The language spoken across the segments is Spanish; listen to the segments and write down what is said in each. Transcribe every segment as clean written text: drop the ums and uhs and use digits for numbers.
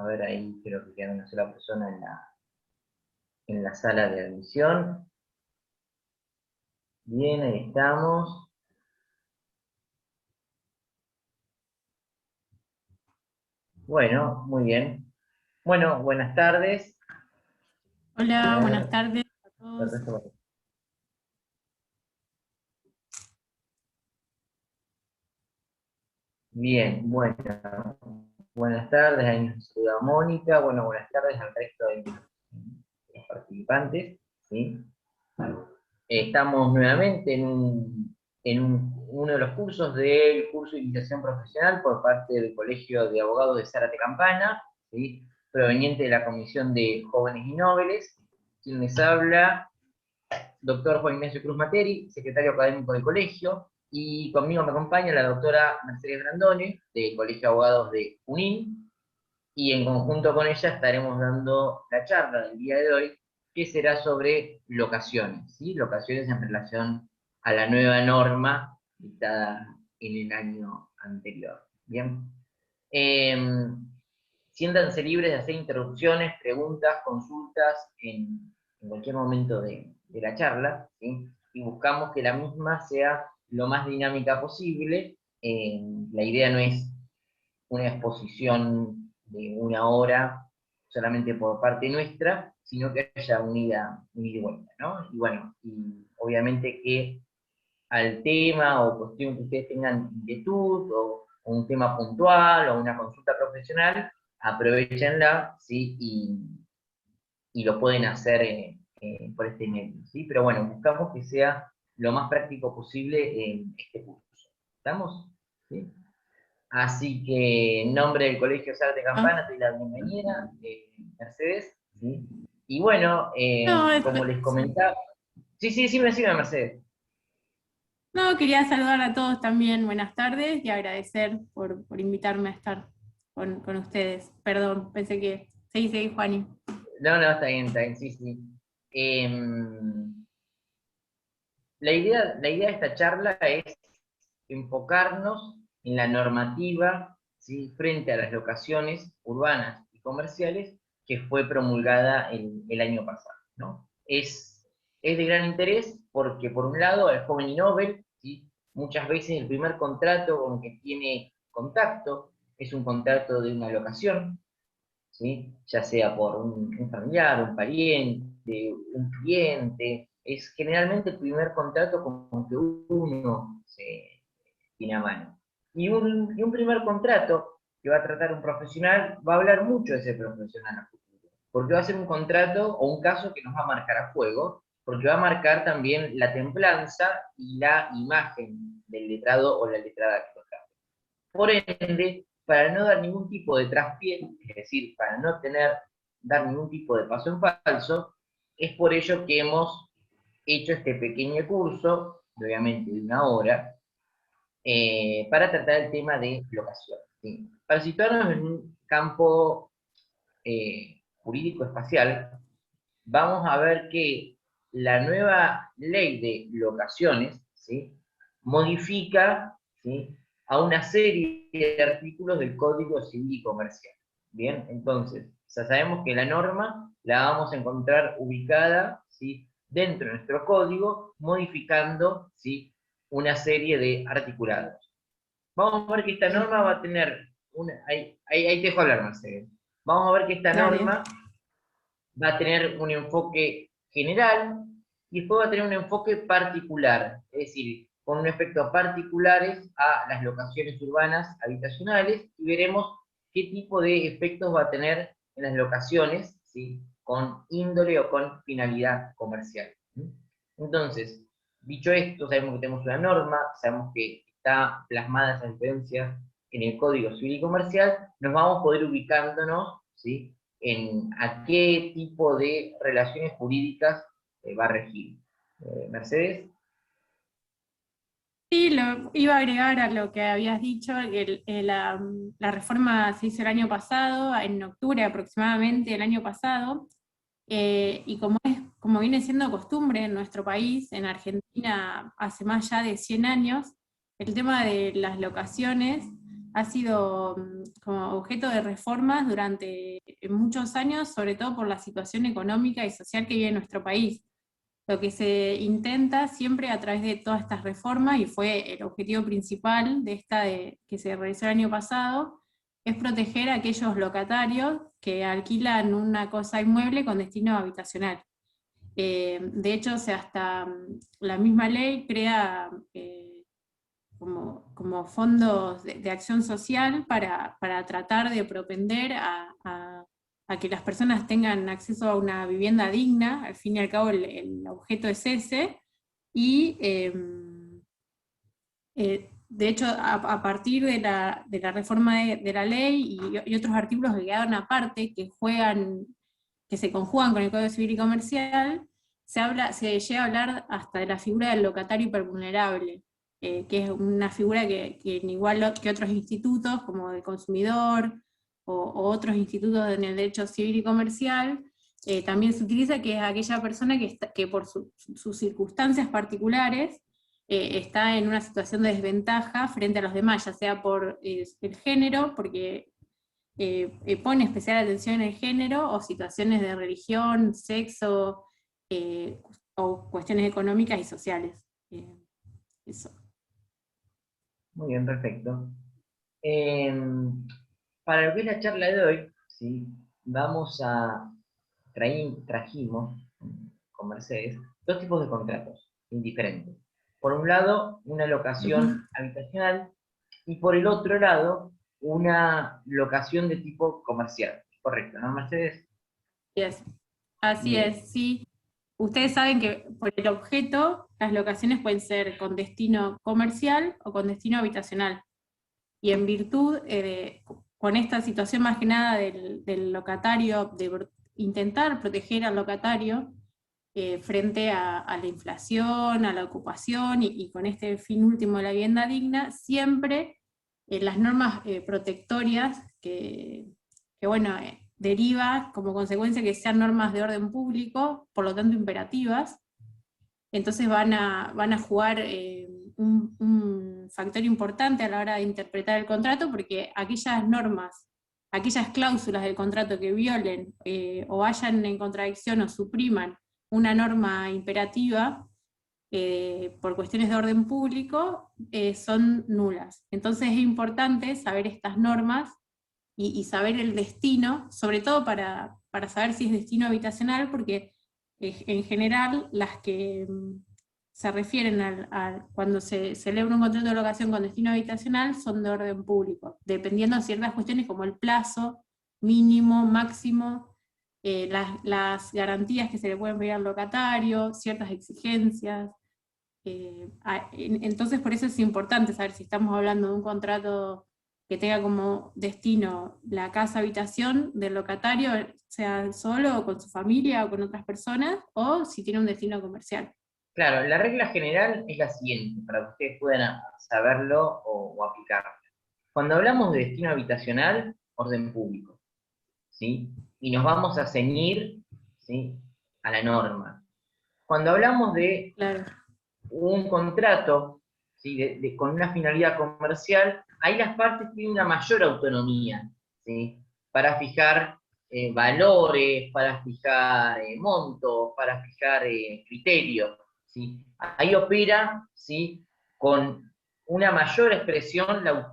ver ahí, creo que queda una sola persona en la sala de admisión. Bien, ahí estamos. Bueno, muy bien. Bueno, buenas tardes. A Hola, buenas ver, tardes a todos. perfecto. Bien, bueno, buenas tardes, ahí nos saluda Mónica. Bueno, buenas tardes al resto de los participantes. ¿Sí? Estamos nuevamente uno de los cursos del curso de iniciación profesional por parte del Colegio de Abogados de Zárate Campana, ¿sí? Proveniente de la Comisión de Jóvenes y Nobles. Quien les habla, doctor Juan Ignacio Cruz Materi, secretario académico del colegio, y conmigo me acompaña la doctora Mercedes Brandone, del Colegio de Abogados de Junín, y en conjunto con ella estaremos dando la charla del día de hoy, que será sobre locaciones, ¿sí? Locaciones en relación a la nueva norma dictada en el año anterior. Bien. Eh, Siéntanse libres de hacer interrupciones, preguntas, consultas en cualquier momento de la charla, ¿sí? Y buscamos que la misma sea lo más dinámica posible. La idea no es una exposición de una hora solamente por parte nuestra, sino que haya un ida y vuelta, ¿no? Y bueno, y obviamente que al tema o cuestión que ustedes tengan inquietud o un tema puntual o una consulta profesional, aprovechenla, ¿sí? Y lo pueden hacer por este medio, ¿sí? Pero bueno, buscamos que sea lo más práctico posible en este curso. ¿Estamos? ¿Sí? Así que en nombre del Colegio Zárate Ah, Campana te doy la bienvenida, Mercedes, ¿sí? Y bueno, No, como les comentaba, sí, sí, sí, me sigue Mercedes. no, quería saludar a todos también, buenas tardes, y agradecer por invitarme a estar con ustedes. Perdón, pensé que... Seguí, Juani. No, no, está bien, sí, sí. Eh, la idea de esta charla es enfocarnos en la normativa, ¿sí? Frente a las locaciones urbanas y comerciales que fue promulgada el año pasado, ¿no? Es de gran interés porque, por un lado, el joven Innovel, ¿sí? Muchas veces el primer contrato con que tiene contacto es un contrato de una locación, ¿sí? Ya sea por un familiar, un pariente, un cliente. Es generalmente el primer contrato con que uno se tiene a mano. Y un primer contrato que va a tratar un profesional va a hablar mucho de ese profesional a futuro, porque va a ser un contrato o un caso que nos va a marcar a fuego, porque va a marcar también la templanza y la imagen del letrado o la letrada que lo trata. Por ende, para no dar ningún tipo de traspié, es decir, para no dar ningún tipo de paso en falso, es por ello que hemos hecho este pequeño curso, obviamente de una hora, para tratar el tema de locación, ¿sí? Para situarnos en un campo jurídico espacial, vamos a ver que la nueva ley de locaciones, ¿sí? Modifica, ¿sí? A una serie de artículos del Código Civil y Comercial. Bien, entonces, ya sabemos que la norma la vamos a encontrar ubicada, ¿sí? Dentro de nuestro código, modificando, ¿sí? Una serie de articulados. Vamos a ver que esta norma va a tener ahí te dejo hablar, Marcelo. Vamos a ver que esta Dale. norma va a tener un enfoque general y después va a tener un enfoque particular, es decir, con un efectos particulares a las locaciones urbanas habitacionales y veremos qué tipo de efectos va a tener en las locaciones, ¿sí? Con índole o con finalidad comercial. Entonces, dicho esto, sabemos que tenemos una norma, sabemos que está plasmada esa diferencia en el Código Civil y Comercial, nos vamos a poder ubicándonos, ¿sí? En a qué tipo de relaciones jurídicas va a regir. Mercedes. Sí, lo iba a agregar a lo que habías dicho, que la reforma se hizo el año pasado, en octubre aproximadamente del año pasado, y como viene siendo costumbre en nuestro país, en Argentina hace más ya de 100 años, el tema de las locaciones ha sido como objeto de reformas durante muchos años, sobre todo por la situación económica y social que vive nuestro país. Lo que se intenta siempre a través de todas estas reformas, y fue el objetivo principal de que se realizó el año pasado, es proteger a aquellos locatarios que alquilan una cosa inmueble con destino habitacional. De hecho, o sea, hasta la misma ley crea como fondos de acción social para tratar de propender a que las personas tengan acceso a una vivienda digna. Al fin y al cabo el objeto es ese, y de hecho a partir de la reforma de la ley y otros artículos que quedaron aparte, que se conjugan con el Código Civil y Comercial, se llega a hablar hasta de la figura del locatario hipervulnerable, que es una figura que igual que otros institutos, como el consumidor, o otros institutos en el derecho civil y comercial, también se utiliza, que es aquella persona que por sus circunstancias particulares está en una situación de desventaja frente a los demás, ya sea por el género, porque pone especial atención en el género, o situaciones de religión, sexo, o cuestiones económicas y sociales. Eso. Muy bien, perfecto. Para lo que es la charla de hoy, ¿sí? Trajimos con Mercedes dos tipos de contratos diferentes. Por un lado, una locación habitacional, y por el otro lado, una locación de tipo comercial. Correcto, ¿no, Mercedes? Yes. Así Bien. es, sí. Ustedes saben que por el objeto, las locaciones pueden ser con destino comercial o con destino habitacional. Y en virtud, con esta situación más que nada del locatario, de intentar proteger al locatario frente a la inflación, a la ocupación, y con este fin último de la vivienda digna, siempre las normas protectorias que bueno, deriva como consecuencia que sean normas de orden público, por lo tanto imperativas. Entonces van a jugar un factor importante a la hora de interpretar el contrato, porque aquellas normas, aquellas cláusulas del contrato que violen o vayan en contradicción o supriman una norma imperativa por cuestiones de orden público, son nulas. Entonces es importante saber estas normas y saber el destino, sobre todo para saber si es destino habitacional, porque en general las que se refieren cuando se celebra un contrato de locación con destino habitacional son de orden público, dependiendo de ciertas cuestiones como el plazo mínimo, máximo, las garantías que se le pueden pedir al locatario, ciertas exigencias. Entonces por eso es importante saber si estamos hablando de un contrato que tenga como destino la casa habitación del locatario, sea solo o con su familia o con otras personas, o si tiene un destino comercial. Claro, la regla general es la siguiente, para que ustedes puedan saberlo o aplicarlo. Cuando hablamos de destino habitacional, orden público, ¿sí? Y nos vamos a ceñir, ¿sí?, a la norma. Cuando hablamos de Claro. un contrato, ¿sí?, con una finalidad comercial, ahí las partes tienen una mayor autonomía, ¿sí?, para fijar valores, para fijar montos, para fijar criterios, ¿sí? Ahí opera, ¿sí?, con una mayor expresión la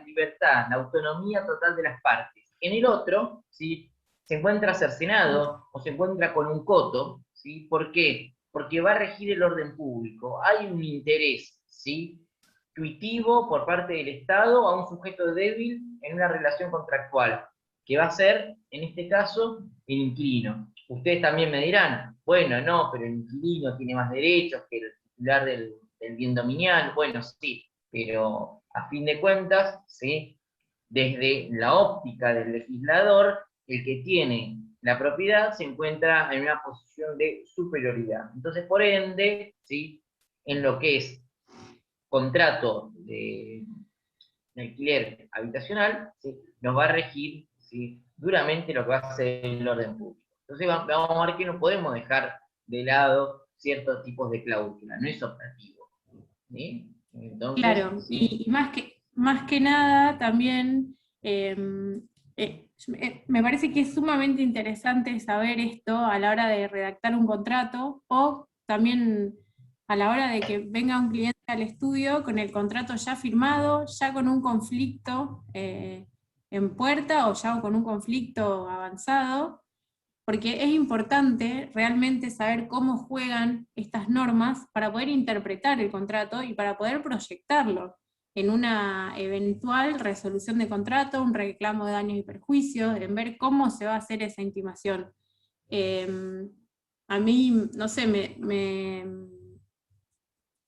libertad, la autonomía total de las partes. En el otro, ¿sí?, se encuentra cercenado o se encuentra con un coto, ¿sí? ¿Por qué? Porque va a regir el orden público. Hay un interés, ¿sí?, tuitivo por parte del Estado a un sujeto débil en una relación contractual, que va a ser, en este caso, el inquilino. Ustedes también me dirán, bueno, no, pero el inquilino tiene más derechos que el titular del bien dominial. Bueno, sí, pero a fin de cuentas, ¿sí?, desde la óptica del legislador, el que tiene la propiedad se encuentra en una posición de superioridad. Entonces, por ende, ¿sí?, en lo que es contrato de alquiler habitacional, ¿sí?, nos va a regir, ¿sí?, duramente lo que va a ser el orden público. Entonces vamos a ver que no podemos dejar de lado ciertos tipos de cláusulas, no es optativo, ¿sí? Entonces, Claro, ¿sí? y más que más que nada también me parece que es sumamente interesante saber esto a la hora de redactar un contrato, o también a la hora de que venga un cliente al estudio con el contrato ya firmado, ya con un conflicto en puerta o ya con un conflicto avanzado, porque es importante realmente saber cómo juegan estas normas para poder interpretar el contrato y para poder proyectarlo en una eventual resolución de contrato, un reclamo de daños y perjuicios, en ver cómo se va a hacer esa intimación. Eh, a mí, no sé,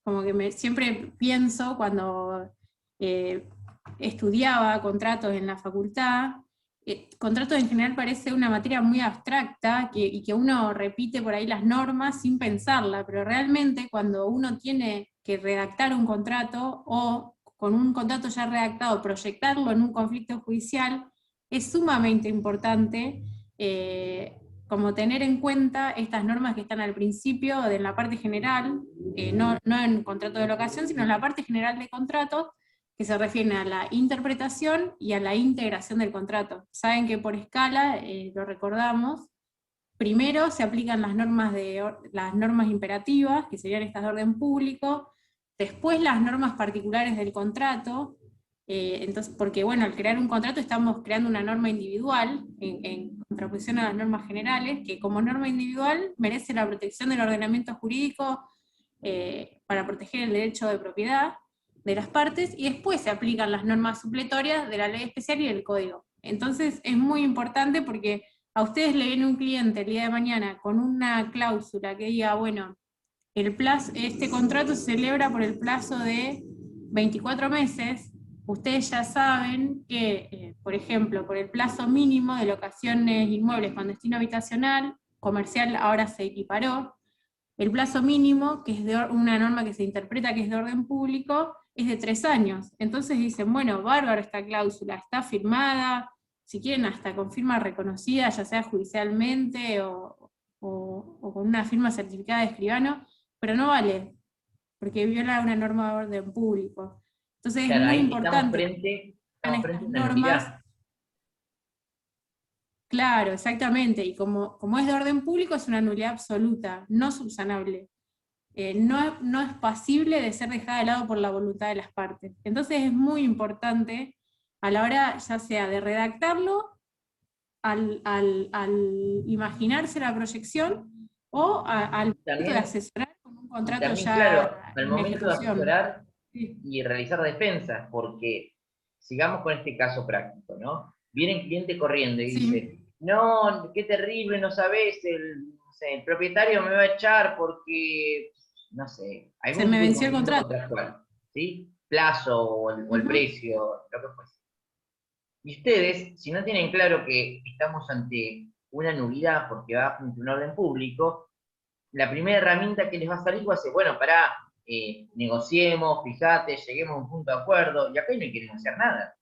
como que siempre pienso cuando eh, estudiaba contratos en la facultad, contratos en general parece una materia muy abstracta y que uno repite por ahí las normas sin pensarla, pero realmente cuando uno tiene que redactar un contrato o con un contrato ya redactado, proyectarlo en un conflicto judicial, es sumamente importante como tener en cuenta estas normas que están al principio de la parte general, no en contrato de locación, sino en la parte general de contrato, que se refieren a la interpretación y a la integración del contrato. Saben que por escala, lo recordamos, primero se aplican las normas imperativas, que serían estas de orden público, después las normas particulares del contrato, entonces, porque bueno, al crear un contrato estamos creando una norma individual, en contraposición a las normas generales, que como norma individual merece la protección del ordenamiento jurídico para proteger el derecho de propiedad de las partes, y después se aplican las normas supletorias de la ley especial y del código. Entonces es muy importante porque a ustedes le viene un cliente el día de mañana con una cláusula que diga, bueno, este contrato se celebra por el plazo de 24 meses, ustedes ya saben que, por ejemplo, por el plazo mínimo de locaciones inmuebles con destino habitacional, comercial ahora se equiparó, el plazo mínimo, que es una norma que se interpreta que es de orden público, es de 3 años. Entonces dicen, bueno, bárbaro esta cláusula, está firmada, si quieren hasta con firma reconocida, ya sea judicialmente o con una firma certificada de escribano, pero no vale, porque viola una norma de orden público. Entonces es Claro, muy ahí importante que estamos frente estas a una normas. nulidad. Claro, exactamente, y como es de orden público es una nulidad absoluta, no subsanable. No es pasible de ser dejada de lado por la voluntad de las partes. Entonces es muy importante a la hora ya sea de redactarlo, al imaginarse la proyección o al momento de También, asesorar con un y contrato también, ya claro, al en momento de ejecución. asesorar Sí. y realizar defensas, porque sigamos con este caso práctico, ¿no? Viene el cliente corriendo y dice, Sí. no, qué terrible, no sabes, no sé, el propietario me va a echar porque, no sé, Se algún me tipo de venció el incumplimiento contrato. contractual, ¿sí? Plazo o el Ujú. precio, lo que fuese. Y ustedes, si no tienen claro que estamos ante una nulidad porque va ante un orden público, la primera herramienta que les va a salir va a ser, bueno, pará, negociemos, fíjate, lleguemos a un punto de acuerdo, y acá no hay que negociar nada,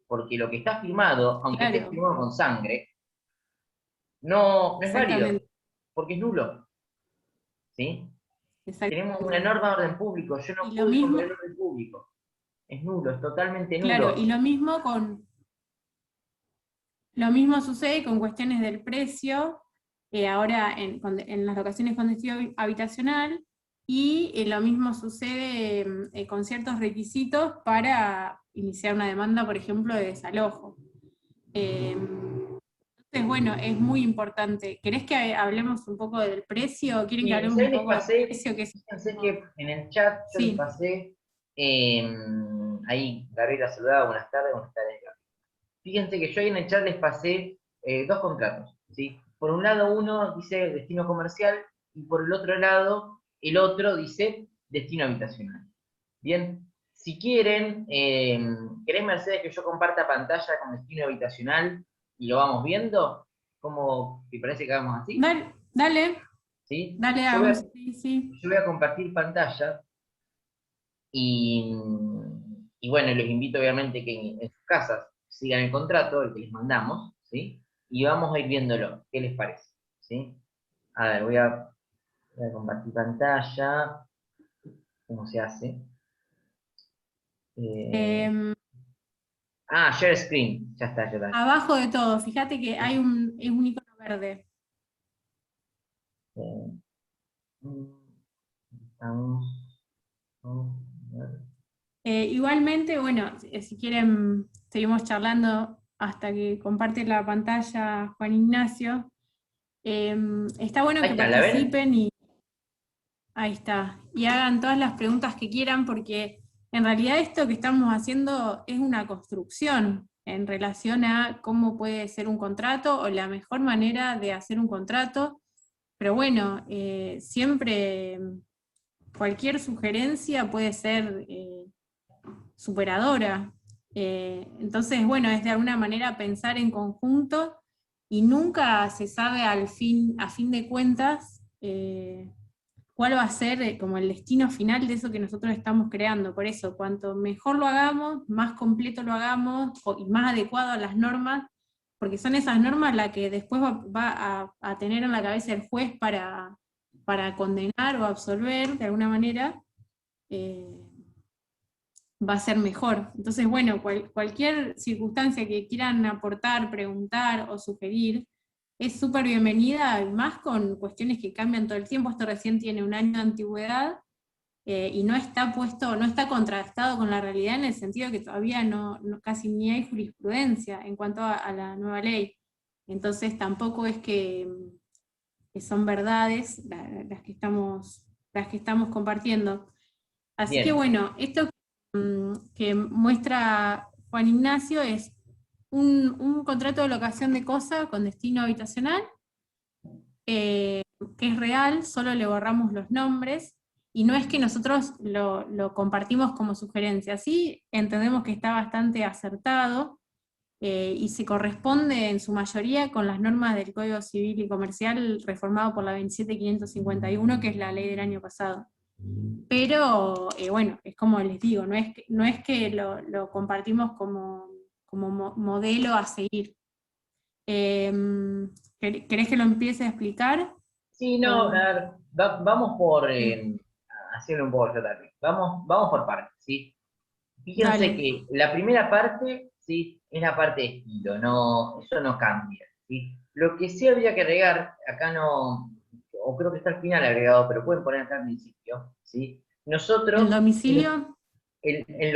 porque lo que está firmado, aunque esté Claro, firmado con sangre, no es válido, exactamente. porque es nulo, ¿sí? Tenemos una Exactamente. norma de orden público, yo no Y lo puedo ir contra mismo, el orden público, es nulo, es totalmente claro, y nulo. lo mismo sucede con cuestiones del precio, ahora en las locaciones con destino habitacional, y lo mismo sucede con ciertos requisitos para iniciar una demanda, por ejemplo, de desalojo. Entonces, bueno, es muy importante. ¿Querés que hablemos un poco del precio? ¿Quieren que Sí, hablemos yo un les poco del pasé, precio? Que es fíjense algo- que en el chat yo les Sí, pasé, eh, ahí Gabriela saludaba, buenas tardes. Fíjense que yo ahí en el chat les pasé dos contratos, ¿sí? Por un lado uno dice destino comercial y por el otro lado el otro dice destino habitacional. Bien, si quieren, ¿querés Mercedes que yo comparta pantalla con destino habitacional y lo vamos viendo? ¿Cómo te parece que hagamos así? dale, dale, ¿Sí? dale, hagamos, sí, sí. Yo voy a compartir pantalla y, y bueno, los invito obviamente que en sus casas sigan el contrato, el que les mandamos, ¿sí? Y vamos a ir viéndolo, ¿qué les parece? ¿Sí? A ver, voy a compartir pantalla, ¿cómo se hace? Eh, Ah, share screen. Ya está, ya está. Abajo de todo, fíjate que hay es un icono verde. Eh, mm, Estamos. Vamos a ver. Igualmente, bueno, si quieren, seguimos charlando hasta que comparte la pantalla Juan Ignacio. Está bueno Ahí que está, ¿la ven? participen y ahí está, y hagan todas las preguntas que quieran, porque en realidad esto que estamos haciendo es una construcción en relación a cómo puede ser un contrato o la mejor manera de hacer un contrato. Pero bueno, siempre cualquier sugerencia puede ser superadora. Entonces, bueno, es de alguna manera pensar en conjunto y nunca se sabe a fin de cuentas, cuál va a ser como el destino final de eso que nosotros estamos creando. Por eso, cuanto mejor lo hagamos, más completo lo hagamos y más adecuado a las normas, porque son esas normas las que después a tener en la cabeza el juez para condenar o absolver de alguna manera. eh, Va a ser mejor. Entonces, bueno, cualquier circunstancia que quieran aportar, preguntar o sugerir, es súper bienvenida, y más con cuestiones que cambian todo el tiempo. Esto recién tiene un año de antigüedad, y no está puesto, no está contrastado con la realidad en el sentido que todavía casi ni hay jurisprudencia en cuanto a la nueva ley. Entonces tampoco es que son verdades las que estamos compartiendo. Así que Bien. bueno, esto que muestra Juan Ignacio es un contrato de locación de cosa con destino habitacional, que es real, solo le borramos los nombres, y no es que nosotros lo compartimos como sugerencia. Sí, entendemos que está bastante acertado, y se corresponde en su mayoría con las normas del Código Civil y Comercial reformado por la 27551, que es la ley del año pasado. Pero bueno, es como les digo, no es que lo compartimos como modelo a seguir. ¿Querés que lo empiece a explicar? Sí, no, a O, ver, vamos por, sí, haciendo un poco yo también. Vamos por partes, ¿sí? Fíjense dale. que la primera parte, ¿sí? Es la parte de estilo, no, eso no cambia, ¿sí? Lo que sí habría que agregar, acá no, o creo que está al final agregado, pero pueden poner acá al principio, ¿sí? ¿El Nosotros, domicilio? en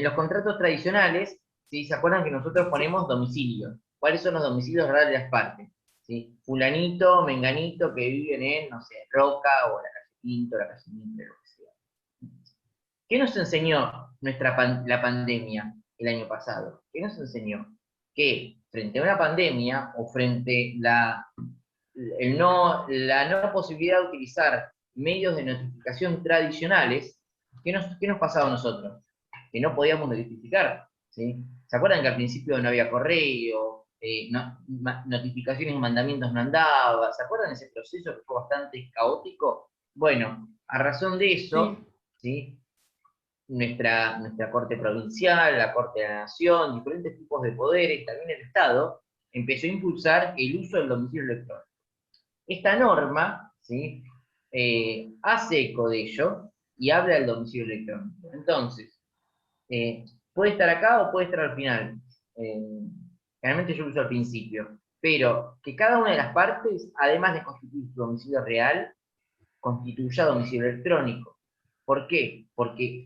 los contratos tradicionales, ¿sí? ¿Se acuerdan que nosotros ponemos domicilio? ¿Cuáles son los domicilios reales de las partes? ¿Sí? Fulanito, menganito, que viven en, no sé, Roca, o la calle Pinto, la calle Mitre, lo que sea. ¿Qué nos enseñó la pandemia el año pasado? ¿Qué nos enseñó? Que frente a una pandemia o frente la no posibilidad de utilizar medios de notificación tradicionales, qué nos pasaba a nosotros? Que no podíamos notificar, ¿sí? ¿Se acuerdan que al principio no había correo, notificaciones y mandamientos no andaba? ¿Se acuerdan de ese proceso que fue bastante caótico? Bueno, a razón de Sí, eso, ¿sí? Nuestra Corte Provincial, la Corte de la Nación, diferentes tipos de poderes, también el Estado, empezó a impulsar el uso del domicilio electrónico. Esta norma, ¿sí? Hace eco de ello y habla del domicilio electrónico. Entonces, puede estar acá o puede estar al final. Eh, Generalmente yo lo uso al principio, pero que cada una de las partes, además de constituir su domicilio real, constituya domicilio electrónico. ¿Por qué? Porque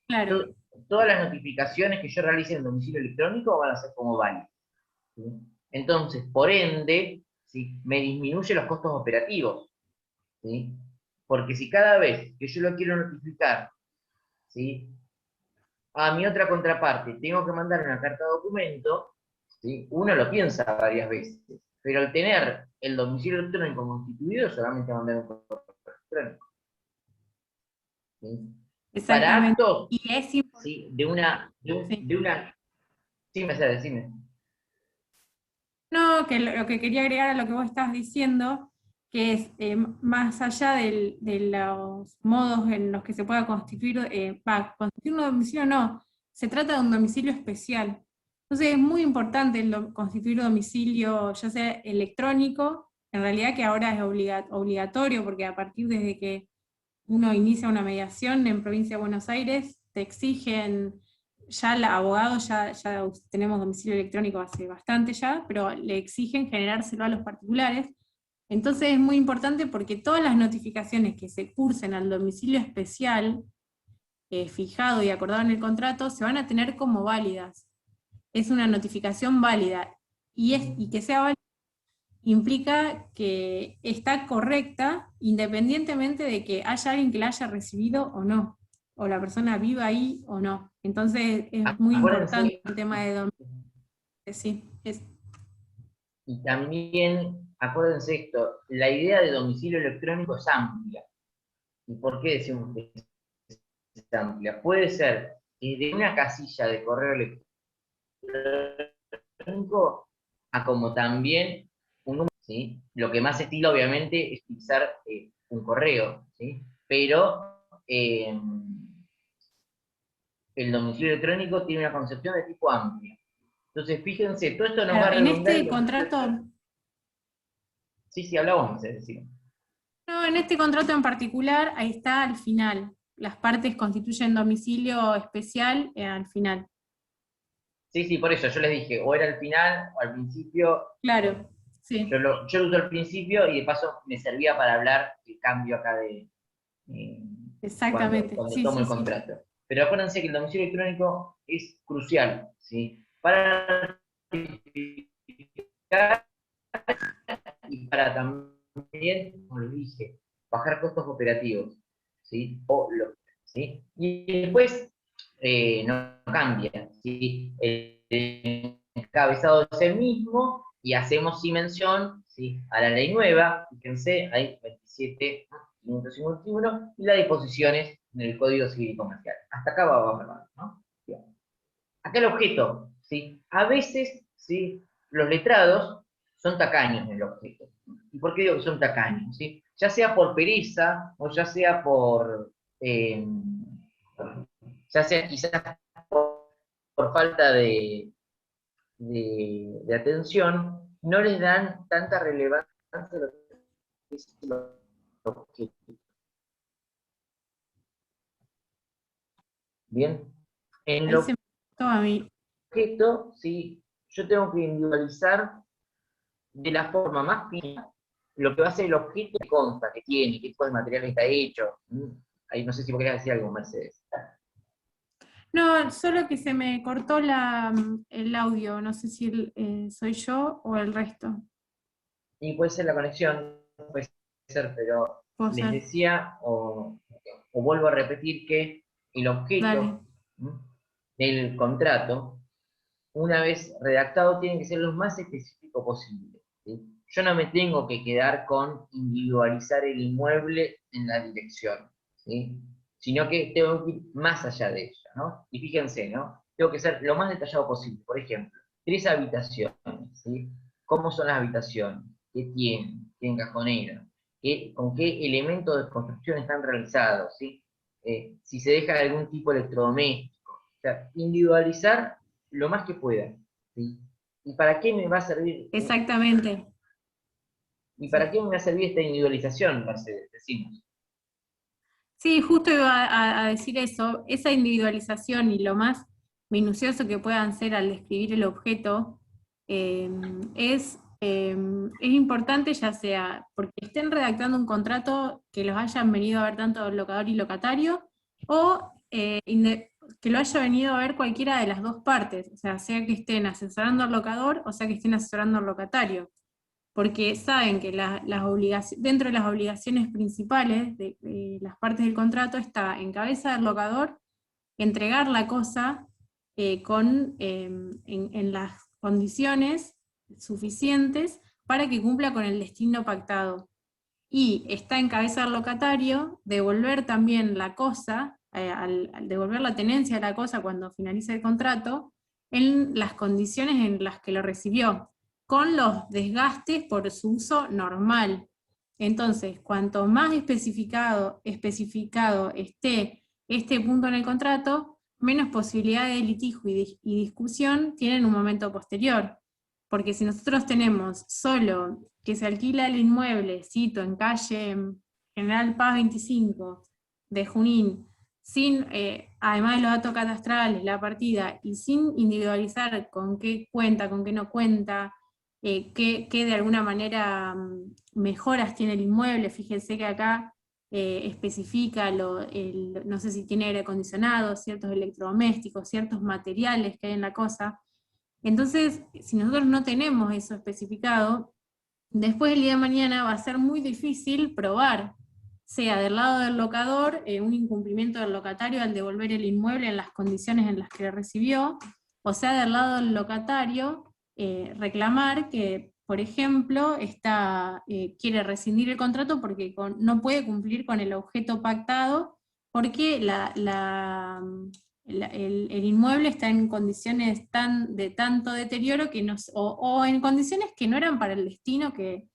claro, to- todas las notificaciones que yo realice en el domicilio electrónico van a ser como válidas, ¿sí? Entonces, por ende, ¿sí? Me disminuye los costos operativos, ¿sí? Porque si cada vez que yo lo quiero notificar, ¿sí? A mi otra contraparte tengo que mandar una carta de documento, ¿sí? Uno lo piensa varias veces, pero al tener el domicilio electrónico constituido, solamente mandar un correo electrónico, ¿sí? Para exactamente. actos, Y es importante, ¿sí? sí. De una, sí, me sale, decime. No, que lo que quería agregar a lo que vos estás diciendo, que es más allá de los modos en los que se pueda constituir, constituir un domicilio no, se trata de un domicilio especial. Entonces es muy importante constituir un domicilio, ya sea electrónico, en realidad que ahora es obligatorio, porque a partir desde que uno inicia una mediación en provincia de Buenos Aires, te exigen ya el abogado, ya tenemos domicilio electrónico hace bastante ya, pero le exigen generárselo a los particulares. Entonces es muy importante porque todas las notificaciones que se cursen al domicilio especial, fijado y acordado en el contrato, se van a tener como válidas. Es una notificación válida. Y que sea válida implica que está correcta independientemente de que haya alguien que la haya recibido o no, o la persona viva ahí o no. Entonces es muy importante Acuérdense, el tema de domicilio. Sí, y también, acuérdense esto, la idea de domicilio electrónico es amplia. ¿Y por qué decimos que es amplia? Puede ser desde una casilla de correo electrónico a como también un número, ¿sí? Lo que más estila, obviamente, es utilizar un correo, ¿sí? Pero el domicilio electrónico tiene una concepción de tipo amplia. Entonces, fíjense, todo esto nos va claro, a en redundar este el domicilio contrato, electrónico. Sí, sí, hablábamos, es decir. no, en este contrato en particular, ahí está al final. Las partes constituyen domicilio especial al final. Sí, sí, por eso yo les dije, o era al final o al principio. Claro, Yo sí, lo uso al principio y de paso me servía para hablar el cambio acá de eh, exactamente. cuando Sí, tomo sí, el sí. contrato. Pero acuérdense que el domicilio electrónico es crucial, ¿sí? Para ratificar y para también, como les dije, bajar costos operativos, ¿sí? ¿Sí? Y después no cambia, ¿sí? El encabezado es el mismo y hacemos sí mención, ¿sí? A la ley nueva, fíjense, hay 27.551 y las disposiciones en el Código Civil y Comercial. Hasta acá vamos, ¿no? Bien. Acá el objeto, ¿sí? A veces, ¿sí? Los letrados son tacaños en el objeto. ¿Y por qué digo que son tacaños? ¿Sí? Ya sea por pereza o ya sea eh, ya sea quizás por falta de atención, no les dan tanta relevancia a lo que es el objeto. Bien, en Ahí el se me cortó a mí. objeto, ¿sí? Yo tengo que individualizar de la forma más fina lo que va a ser el objeto que consta, que tiene, qué tipo de material está hecho. Ahí no sé si vos querés decir algo, Mercedes. No, solo que se me cortó el audio, no sé si soy yo o el resto. Y puede ser la conexión, puede ser, pero Puedo les ser. decía, o vuelvo a repetir que el Dale. objeto del contrato, una vez redactado, tiene que ser lo más específico posible. ¿Sí? Yo no me tengo que quedar con individualizar el inmueble en la dirección, ¿sí? Sino que tengo que ir más allá de ella, ¿no? Y fíjense, ¿no? Tengo que ser lo más detallado posible. Por ejemplo, 3 habitaciones, ¿sí? ¿Cómo son las habitaciones? ¿Qué tienen? ¿Tienen cajonera? ¿Con qué elementos de construcción están realizados? ¿Sí? Si se deja algún tipo de electrodoméstico. O sea, individualizar lo más que pueda. ¿Sí? ¿Y para qué me va a servir? Exactamente. ¿Y Sí. para qué me va a servir esta individualización, Mercedes? Decimos. Sí, justo iba a decir eso, esa individualización y lo más minucioso que puedan ser al describir el objeto eh, es importante, ya sea porque estén redactando un contrato que los hayan venido a ver tanto el locador y locatario, o que lo haya venido a ver cualquiera de las dos partes, o sea que estén asesorando al locador o sea que estén asesorando al locatario, porque saben que dentro de las obligaciones principales de las partes del contrato está, en cabeza del locador, entregar la cosa en las condiciones suficientes para que cumpla con el destino pactado. Y está en cabeza del locatario devolver también la cosa, al devolver la tenencia de la cosa cuando finalice el contrato, en las condiciones en las que lo recibió, con los desgastes por su uso normal. Entonces, cuanto más especificado esté este punto en el contrato, menos posibilidad de litigio y discusión tiene en un momento posterior. Porque si nosotros tenemos solo que se alquila el inmueble, cito, en calle General Paz 25 de Junín, sin, además de los datos catastrales, la partida, y sin individualizar con qué cuenta, con qué no cuenta, qué de alguna manera mejoras tiene el inmueble. Fíjense que acá especifica, no sé si tiene aire acondicionado, ciertos electrodomésticos, ciertos materiales que hay en la cosa. Entonces, si nosotros no tenemos eso especificado, después el día de mañana va a ser muy difícil probar, sea del lado del locador, un incumplimiento del locatario al devolver el inmueble en las condiciones en las que lo recibió, o sea del lado del locatario, reclamar que, por ejemplo, quiere rescindir el contrato porque no puede cumplir con el objeto pactado, porque el inmueble está en condiciones de tanto deterioro que o en condiciones que no eran para el destino que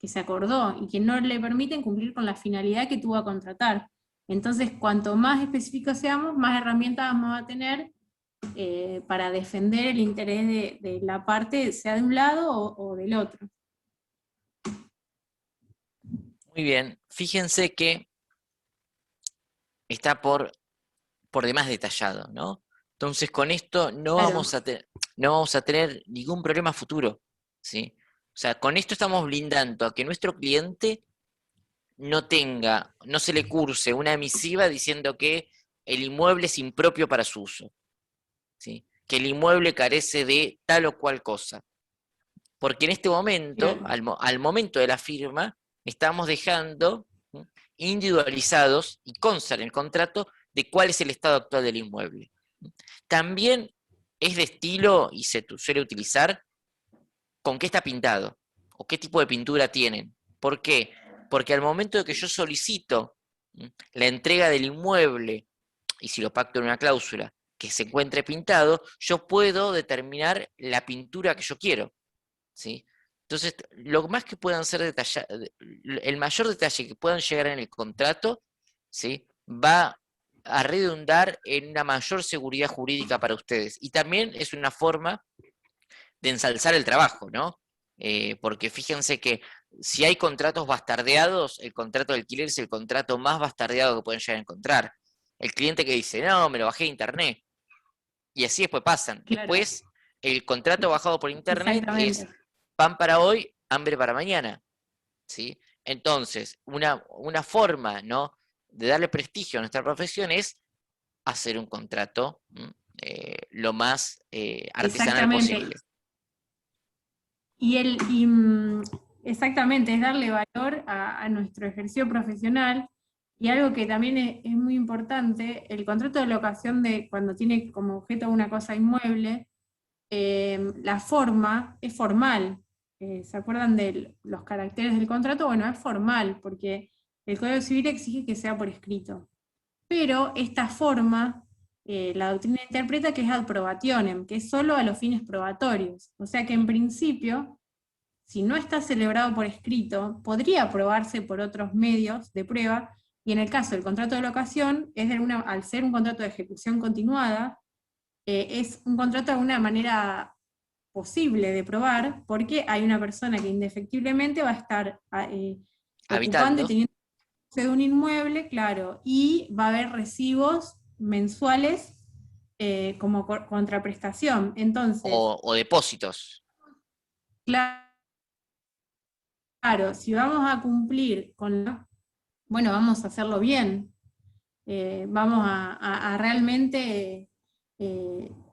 se acordó y que no le permiten cumplir con la finalidad que tuvo a contratar. Entonces, cuanto más específicos seamos, más herramientas vamos a tener para defender el interés de la parte, sea de un lado o del otro. Muy bien, fíjense que está por demás detallado, ¿no? Entonces con esto no Claro. no vamos a tener ningún problema futuro, ¿sí? O sea, con esto estamos blindando a que nuestro cliente no se le curse una misiva diciendo que el inmueble es impropio para su uso, ¿sí? Que el inmueble carece de tal o cual cosa. Porque en este momento, Claro. al momento de la firma, estamos dejando individualizados y consta en el contrato de cuál es el estado actual del inmueble. También es de estilo y se suele utilizar con qué está pintado o qué tipo de pintura tienen. ¿Por qué? Porque al momento de que yo solicito la entrega del inmueble, y si lo pacto en una cláusula, que se encuentre pintado, yo puedo determinar la pintura que yo quiero, ¿sí? Entonces, lo más que puedan ser el mayor detalle que puedan llegar en el contrato, ¿sí? Va a redundar en una mayor seguridad jurídica para ustedes. Y también es una forma de ensalzar el trabajo, ¿no? Porque fíjense que si hay contratos bastardeados, el contrato de alquiler es el contrato más bastardeado que pueden llegar a encontrar. El cliente que dice, no, me lo bajé de internet. Y así después pasan. Claro. Después, el contrato bajado por internet es Exactamente. pan para hoy, hambre para mañana, ¿sí? Entonces, una forma, ¿no?, de darle prestigio a nuestra profesión es hacer un contrato lo más artesanal Exactamente. posible. Exactamente, es darle valor a nuestro ejercicio profesional. Y algo que también es muy importante, el contrato de locación cuando tiene como objeto una cosa inmueble, la forma es formal. ¿Se acuerdan de los caracteres del contrato? Bueno, es formal, porque el Código Civil exige que sea por escrito. Pero esta forma, la doctrina interpreta que es ad probationem, que es solo a los fines probatorios. O sea que en principio, si no está celebrado por escrito, podría aprobarse por otros medios de prueba, y en el caso del contrato de locación, al ser un contrato de ejecución continuada, es un contrato de alguna manera posible de probar, porque hay una persona que indefectiblemente va a estar ocupando y Habitando. teniendo de un inmueble, claro, y va a haber recibos mensuales como contraprestación. Entonces, O depósitos. claro, si vamos a cumplir bueno, vamos a hacerlo bien. Vamos a realmente,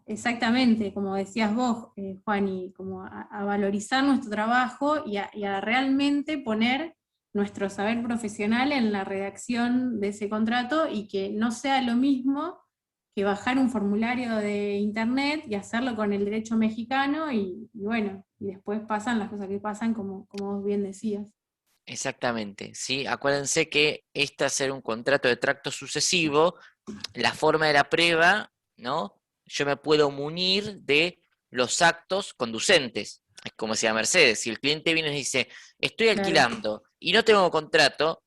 exactamente, como decías vos, Juan, y como a valorizar nuestro trabajo y a realmente poner nuestro saber profesional en la redacción de ese contrato, y que no sea lo mismo que bajar un formulario de internet y hacerlo con el derecho mexicano, y bueno, y después pasan las cosas que pasan, como vos bien decías. Exactamente, ¿sí? Acuérdense que este hacer un contrato de tracto sucesivo, la forma de la prueba, ¿no? Yo me puedo munir de los actos conducentes. Es como decía Mercedes, si el cliente viene y dice, estoy Claro. alquilando y no tengo contrato,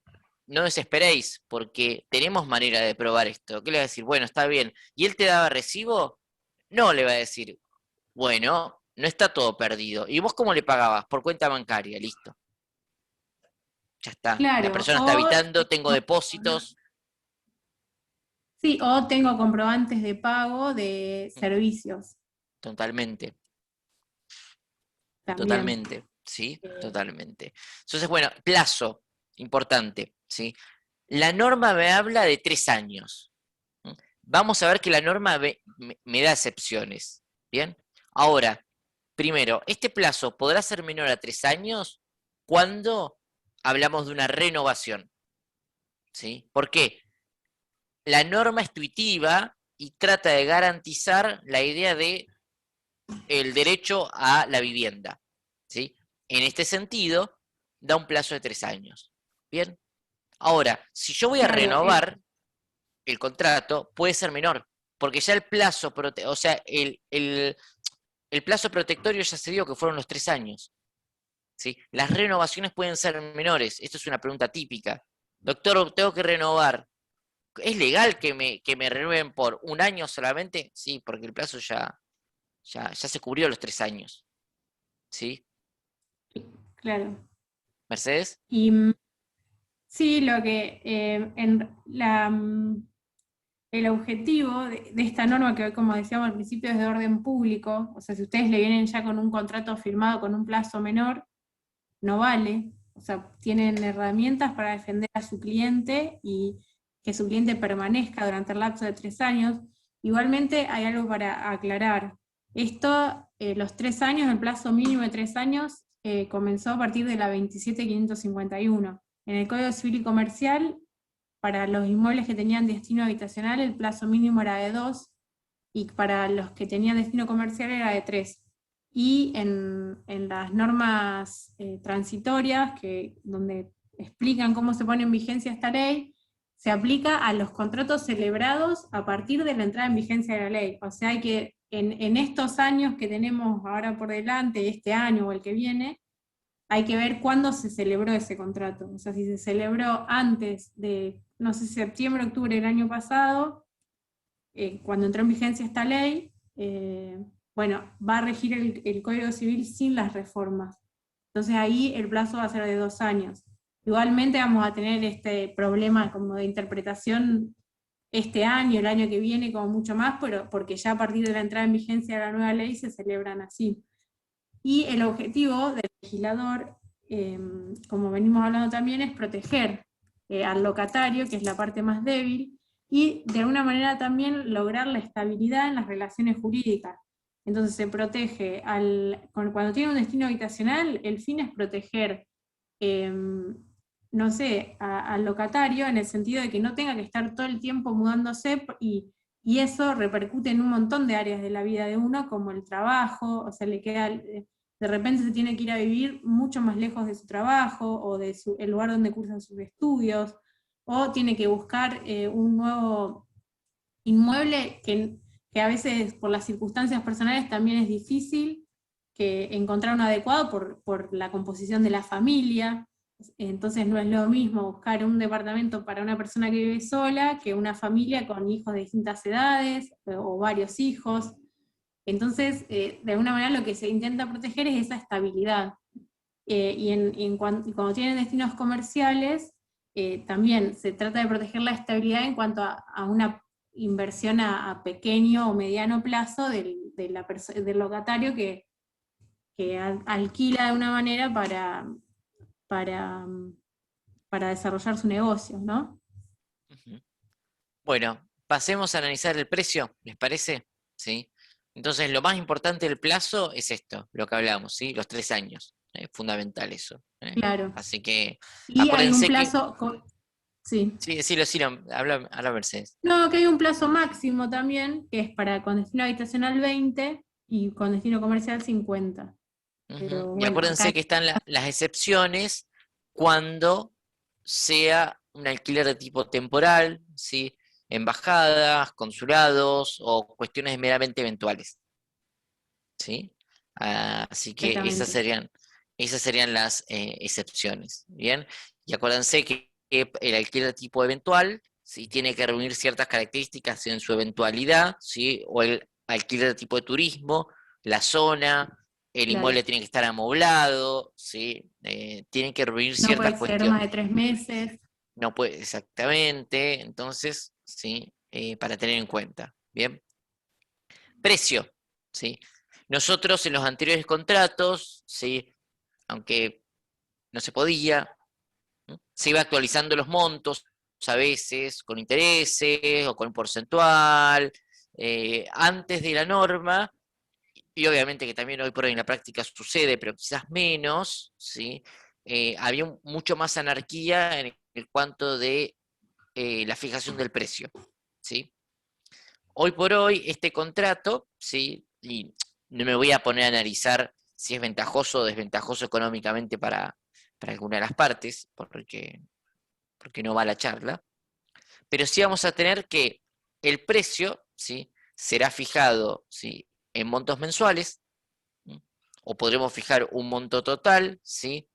no desesperéis, porque tenemos manera de probar esto. ¿Qué le va a decir? Bueno, está bien. ¿Y él te daba recibo? No, le va a decir, bueno, no está todo perdido. ¿Y vos cómo le pagabas? Por cuenta bancaria, listo. Ya está. La Claro, persona está habitando, tengo depósitos. Sí, o tengo comprobantes de pago de servicios Totalmente, también. totalmente, ¿sí? Eh, Totalmente. Entonces, bueno, plazo, importante, ¿sí? La norma me habla de 3 años. ¿Mm? Vamos a ver que la norma me da excepciones, ¿bien? Ahora, primero, este plazo podrá ser menor a 3 años cuando hablamos de una renovación, ¿sí? ¿Por qué? La norma es tuitiva y trata de garantizar la idea de el derecho a la vivienda, ¿sí? En este sentido, da un plazo de 3 años. Bien. Ahora, si yo voy a claro, renovar el contrato, puede ser menor, porque ya el plazo, o sea, el plazo protectorio ya se dio que fueron los 3 años, ¿sí? Las renovaciones pueden ser menores. Esto es una pregunta típica. Doctor, tengo que renovar. ¿Es legal que me renueven por un año solamente? Sí, porque el plazo ya se cubrió los 3 años. ¿Sí? claro. Mercedes. Y sí, lo que el objetivo de esta norma, que como decíamos al principio es de orden público, o sea, si ustedes le vienen ya con un contrato firmado con un plazo menor, no vale. O sea, tienen herramientas para defender a su cliente y que su cliente permanezca durante el lapso de 3 años. Igualmente hay algo para aclarar. Esto, los 3 años, el plazo mínimo de 3 años, comenzó a partir de la 27.551. En el Código Civil y Comercial, para los inmuebles que tenían destino habitacional, el plazo mínimo era de 2, y para los que tenían destino comercial era de 3. Y en las normas transitorias, donde explican cómo se pone en vigencia esta ley, se aplica a los contratos celebrados a partir de la entrada en vigencia de la ley. O sea, hay que, en estos años que tenemos ahora por delante, este año o el que viene, hay que ver cuándo se celebró ese contrato. O sea, si se celebró antes de, no sé, septiembre, octubre del año pasado, cuando entró en vigencia esta ley, bueno, va a regir el Código Civil sin las reformas. Entonces ahí el plazo va a ser de 2 años. Igualmente vamos a tener este problema como de interpretación este año, el año que viene, como mucho más, pero porque ya a partir de la entrada en vigencia de la nueva ley se celebran así. Y el objetivo del legislador, como venimos hablando también, es proteger al locatario, que es la parte más débil, y de alguna manera también lograr la estabilidad en las relaciones jurídicas. Entonces se protege, cuando tiene un destino habitacional, el fin es proteger, eh, no sé, al locatario en el sentido de que no tenga que estar todo el tiempo mudándose, y eso repercute en un montón de áreas de la vida de uno, como el trabajo. O sea, de repente se tiene que ir a vivir mucho más lejos de su trabajo o de el lugar donde cursan sus estudios, o tiene que buscar un nuevo inmueble que a veces por las circunstancias personales también es difícil que encontrar uno adecuado por la composición de la familia. Entonces no es lo mismo buscar un departamento para una persona que vive sola que una familia con hijos de distintas edades o varios hijos. Entonces, de alguna manera lo que se intenta proteger es esa estabilidad. Y cuando tienen destinos comerciales, también se trata de proteger la estabilidad en cuanto a una inversión a pequeño o mediano plazo del locatario que alquila de una manera para, para desarrollar su negocio, ¿no? Ujú. Bueno, pasemos a analizar el precio, ¿les parece? ¿Sí? Entonces, lo más importante del plazo es esto, lo que hablamos, ¿sí? Los 3 años. Es fundamental eso. Claro. Así que Y hay un acuérdense que. plazo, sí. Sí, decilo, habla Mercedes. No, que hay un plazo máximo también, que es para con destino habitacional 20 y con destino comercial 50. Ujú. Pero Y bueno, acá acuérdense que están las excepciones cuando sea un alquiler de tipo temporal, ¿sí? Embajadas, consulados o cuestiones meramente eventuales, ¿sí? Así que exactamente. esas serían las excepciones, ¿bien? Y acuérdense que el alquiler de tipo eventual, ¿sí? Tiene que reunir ciertas características en su eventualidad, ¿sí? O el alquiler de tipo de turismo, la zona, el Claro. inmueble tiene que estar amoblado, ¿sí? Tienen que reunir No ciertas puede ser más cuestiones. de 3 meses. No puede, exactamente, entonces, ¿sí? para tener en cuenta. Bien. Precio, ¿sí? Nosotros en los anteriores contratos, ¿sí? Aunque no se podía, se iba actualizando los montos, a veces con intereses o con porcentual, antes de la norma, y obviamente que también hoy por hoy en la práctica sucede, pero quizás menos, ¿sí? Había mucho más anarquía en el cuanto de la fijación del precio, ¿sí? Hoy por hoy este contrato, ¿sí? Y no me voy a poner a analizar si es ventajoso o desventajoso económicamente para alguna de las partes, porque no va la charla, pero sí vamos a tener que el precio, ¿sí? Será fijado, ¿sí? En montos mensuales, ¿sí? O podremos fijar un monto total, ¿sí?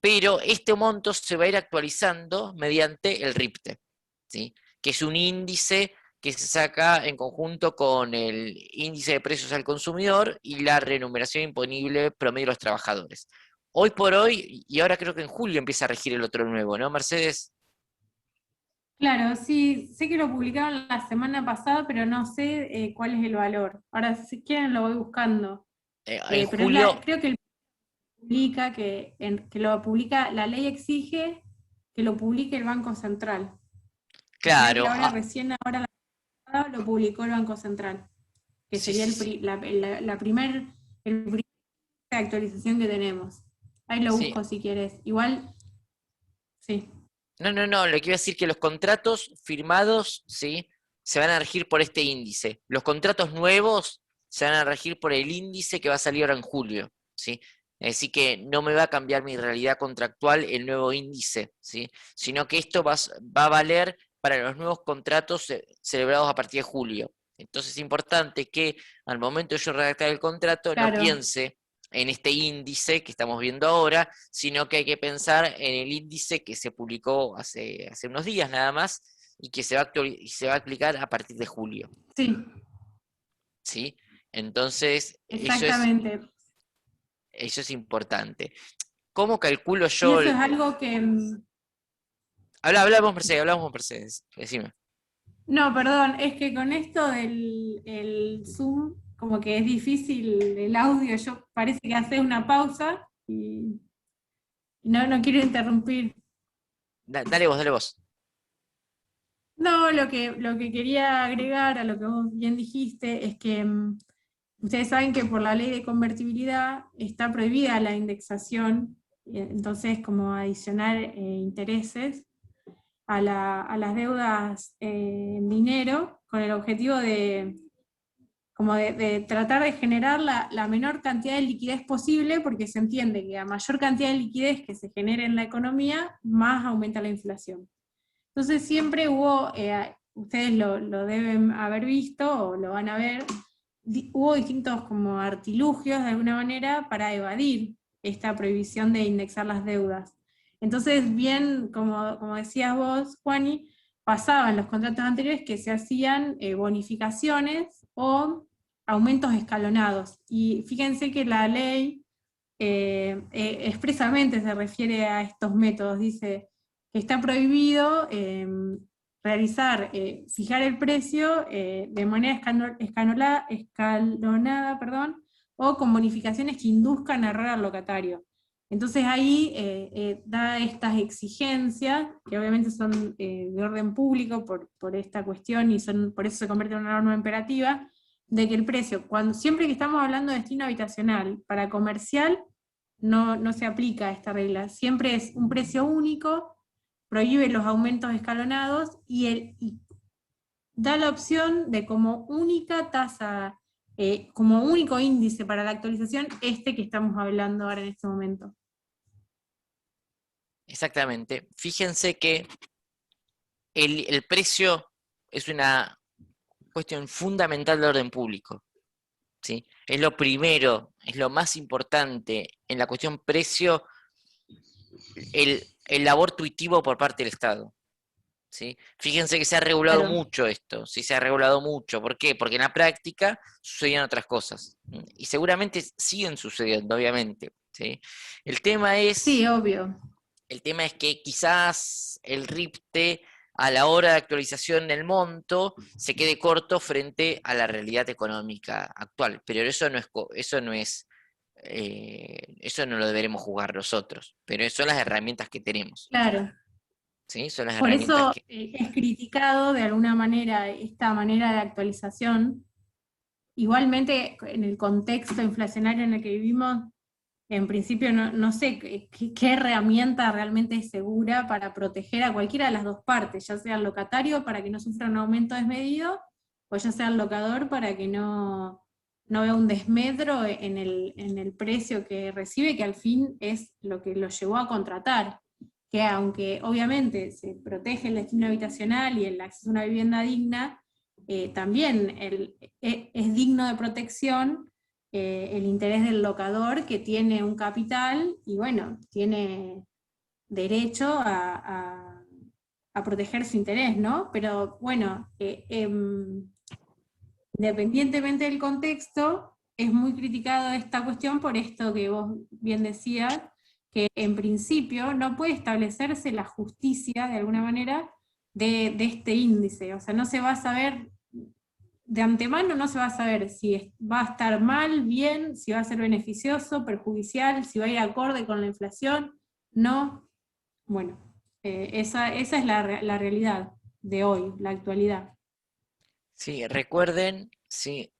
Pero este monto se va a ir actualizando mediante el RIPTE, ¿sí? Que es un índice que se saca en conjunto con el índice de precios al consumidor y la remuneración imponible promedio de los trabajadores. Hoy por hoy, y ahora creo que en julio empieza a regir el otro nuevo, ¿no, Mercedes? Claro, sí, sé que lo publicaron la semana pasada, pero no sé cuál es el valor. Ahora, si quieren, lo voy buscando. En Pero julio, creo que publica que lo publica, la ley exige que lo publique el Banco Central. Y creo que claro, ahora recién, ahora la pasada, lo publicó el Banco Central, que sí, sería sí, sí, la primer actualización que tenemos. Ahí lo sí. busco si quieres. Igual, sí. No, no, no, lo que iba a decir que los contratos firmados, ¿sí? Se van a regir por este índice. Los contratos nuevos se van a regir por el índice que va a salir ahora en julio, ¿sí? Así que no me va a cambiar mi realidad contractual el nuevo índice, ¿sí? Sino que esto va a valer para los nuevos contratos celebrados a partir de julio. Entonces es importante que al momento de yo redactar el contrato no Claro. piense en este índice que estamos viendo ahora, sino que hay que pensar en el índice que se publicó hace unos días nada más y que se va a aplicar a partir de julio, Sí, ¿sí? Entonces, exactamente. eso es importante. ¿Cómo calculo Y yo? eso es algo que, Hablamos, Mercedes, decime. no, perdón, es que con esto del el Zoom, como que es difícil el audio, yo parece que haces una pausa y no quiero interrumpir. Dale vos, dale vos. No, lo que quería agregar a lo que vos bien dijiste es que ustedes saben que por la ley de convertibilidad está prohibida la indexación, entonces como adicionar intereses a las deudas en dinero con el objetivo de tratar de generar la menor cantidad de liquidez posible, porque se entiende que a mayor cantidad de liquidez que se genere en la economía, más aumenta la inflación. Entonces siempre hubo, ustedes lo deben haber visto o lo van a ver, hubo distintos como artilugios de alguna manera para evadir esta prohibición de indexar las deudas. Entonces, bien, como decías vos, Juani, pasaba en los contratos anteriores que se hacían bonificaciones o aumentos escalonados. Y fíjense que la ley expresamente se refiere a estos métodos, dice que está prohibido realizar, fijar el precio de manera escalonada, perdón, o con bonificaciones que induzcan a error al locatario. Entonces ahí da estas exigencias, que obviamente son de orden público por esta cuestión y por eso se convierte en una norma imperativa, de que el precio, siempre que estamos hablando de destino habitacional, para comercial no se aplica esta regla, siempre es un precio único, prohíbe los aumentos escalonados y da la opción de como única tasa, como único índice para la actualización, este que estamos hablando ahora en este momento. Exactamente. Fíjense que el precio es una cuestión fundamental de orden público, ¿sí? Es lo primero, es lo más importante en la cuestión precio, el labor tuitivo por parte del Estado, ¿sí? Fíjense que se ha regulado Claro. mucho esto, ¿sí? Se ha regulado mucho. ¿Por qué? Porque en la práctica sucedían otras cosas, y seguramente siguen sucediendo, obviamente, ¿sí? El tema Sí, es, obvio. el tema es que quizás el RIPTE a la hora de actualización del monto se quede corto frente a la realidad económica actual. Pero eso no lo deberemos juzgar nosotros, pero son las herramientas que tenemos. Claro. ¿Sí? Son las Por herramientas eso que... es criticado de alguna manera esta manera de actualización. Igualmente, en el contexto inflacionario en el que vivimos, en principio no sé qué herramienta realmente es segura para proteger a cualquiera de las dos partes, ya sea el locatario para que no sufra un aumento desmedido, o ya sea el locador para que no vea un desmedro en el precio que recibe, que al fin es lo que lo llevó a contratar. Que aunque obviamente se protege el destino habitacional y el acceso a una vivienda digna, también es digno de protección el interés del locador, que tiene un capital y bueno, tiene derecho a proteger su interés, ¿no? Pero bueno, independientemente del contexto, es muy criticado esta cuestión por esto que vos bien decías, que en principio no puede establecerse la justicia, de alguna manera, de este índice. O sea, no se va a saber, de antemano no se va a saber si va a estar mal, bien, si va a ser beneficioso, perjudicial, si va a ir acorde con la inflación, no. Bueno, esa es la realidad de hoy, la actualidad. Sí, recuerden, sí,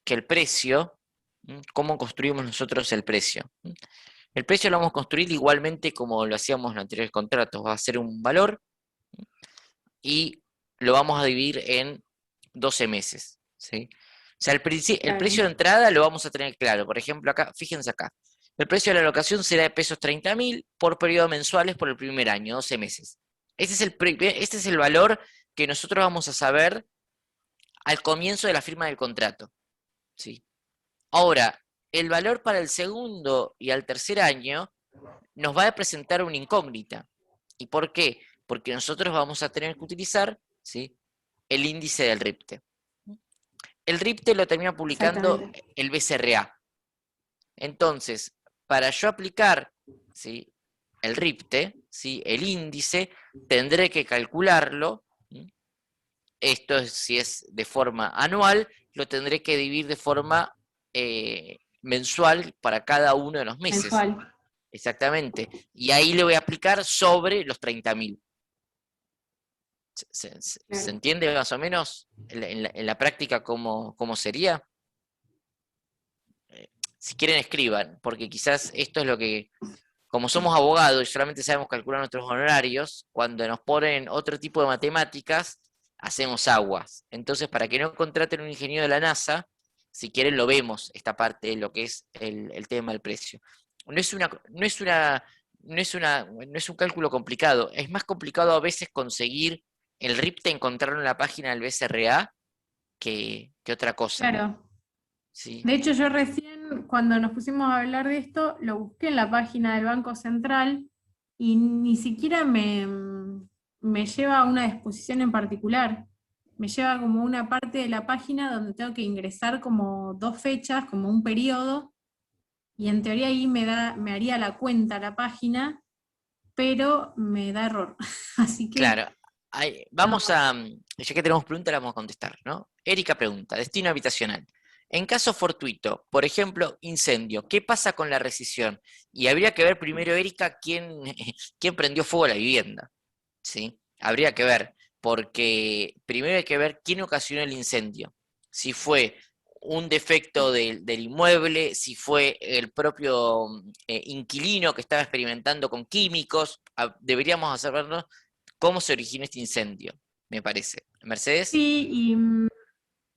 que el precio, ¿cómo construimos nosotros el precio? El precio lo vamos a construir igualmente como lo hacíamos en los anteriores contratos, va a ser un valor y lo vamos a dividir en 12 meses, ¿sí? O sea, el Claro. precio de entrada lo vamos a tener claro. Por ejemplo, acá, fíjense acá. El precio de la locación será de pesos 30.000 por periodo mensuales por el primer año, 12 meses. Este es el valor que nosotros vamos a saber al comienzo de la firma del contrato, ¿sí? Ahora, el valor para el segundo y al tercer año nos va a presentar una incógnita. ¿Y por qué? Porque nosotros vamos a tener que utilizar, ¿sí?, el índice del RIPTE. El RIPTE lo termina publicando el BCRA. Entonces, para yo aplicar, ¿sí?, el RIPTE, ¿sí?, el índice, tendré que calcularlo. Esto es, si es de forma anual, lo tendré que dividir de forma mensual para cada uno de los meses. Mensual. Exactamente. Y ahí le voy a aplicar sobre los 30.000. ¿Se entiende más o menos en la práctica cómo sería? Si quieren escriban, porque quizás esto es lo que, como somos abogados y solamente sabemos calcular nuestros honorarios, cuando nos ponen otro tipo de matemáticas, hacemos aguas. Entonces, para que no contraten un ingeniero de la NASA, si quieren lo vemos, esta parte de lo que es el tema del precio. No es un cálculo complicado, es más complicado a veces conseguir el RIPTE, encontrarlo en la página del BCRA que otra cosa. Claro. ¿Sí? De hecho, yo recién, cuando nos pusimos a hablar de esto, lo busqué en la página del Banco Central y ni siquiera me lleva a una disposición en particular. Me lleva como una parte de la página donde tengo que ingresar como 2 fechas, como un periodo, y en teoría ahí me haría la cuenta la página, pero me da error. Así que... Claro, vamos a, ya que tenemos preguntas, la vamos a contestar, ¿no? Erika pregunta, destino habitacional. En caso fortuito, por ejemplo, incendio, ¿qué pasa con la rescisión? Y habría que ver primero, Erika, quién prendió fuego a la vivienda, ¿sí? Habría que ver, porque primero hay que ver quién ocasionó el incendio. Si fue un defecto del inmueble, si fue el propio inquilino que estaba experimentando con químicos, deberíamos sabernos cómo se originó este incendio, me parece. ¿Mercedes? Sí, y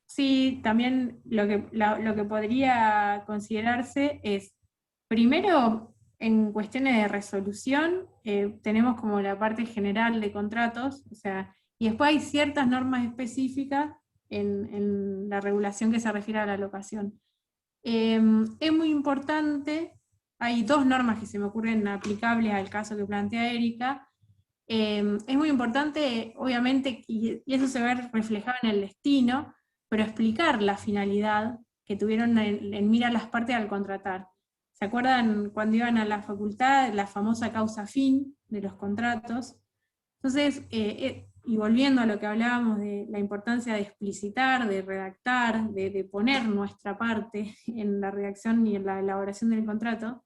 sí, también lo que podría considerarse es, primero, en cuestiones de resolución, tenemos como la parte general de contratos, o sea, y después hay ciertas normas específicas en la regulación que se refiere a la locación. Es muy importante, hay 2 normas que se me ocurren aplicables al caso que plantea Erika. Es muy importante, obviamente, y eso se ve reflejado en el destino, pero explicar la finalidad que tuvieron en mira las partes al contratar. ¿Se acuerdan cuando iban a la facultad la famosa causa fin de los contratos? Entonces, y volviendo a lo que hablábamos de la importancia de explicitar, de redactar, de poner nuestra parte en la redacción y en la elaboración del contrato,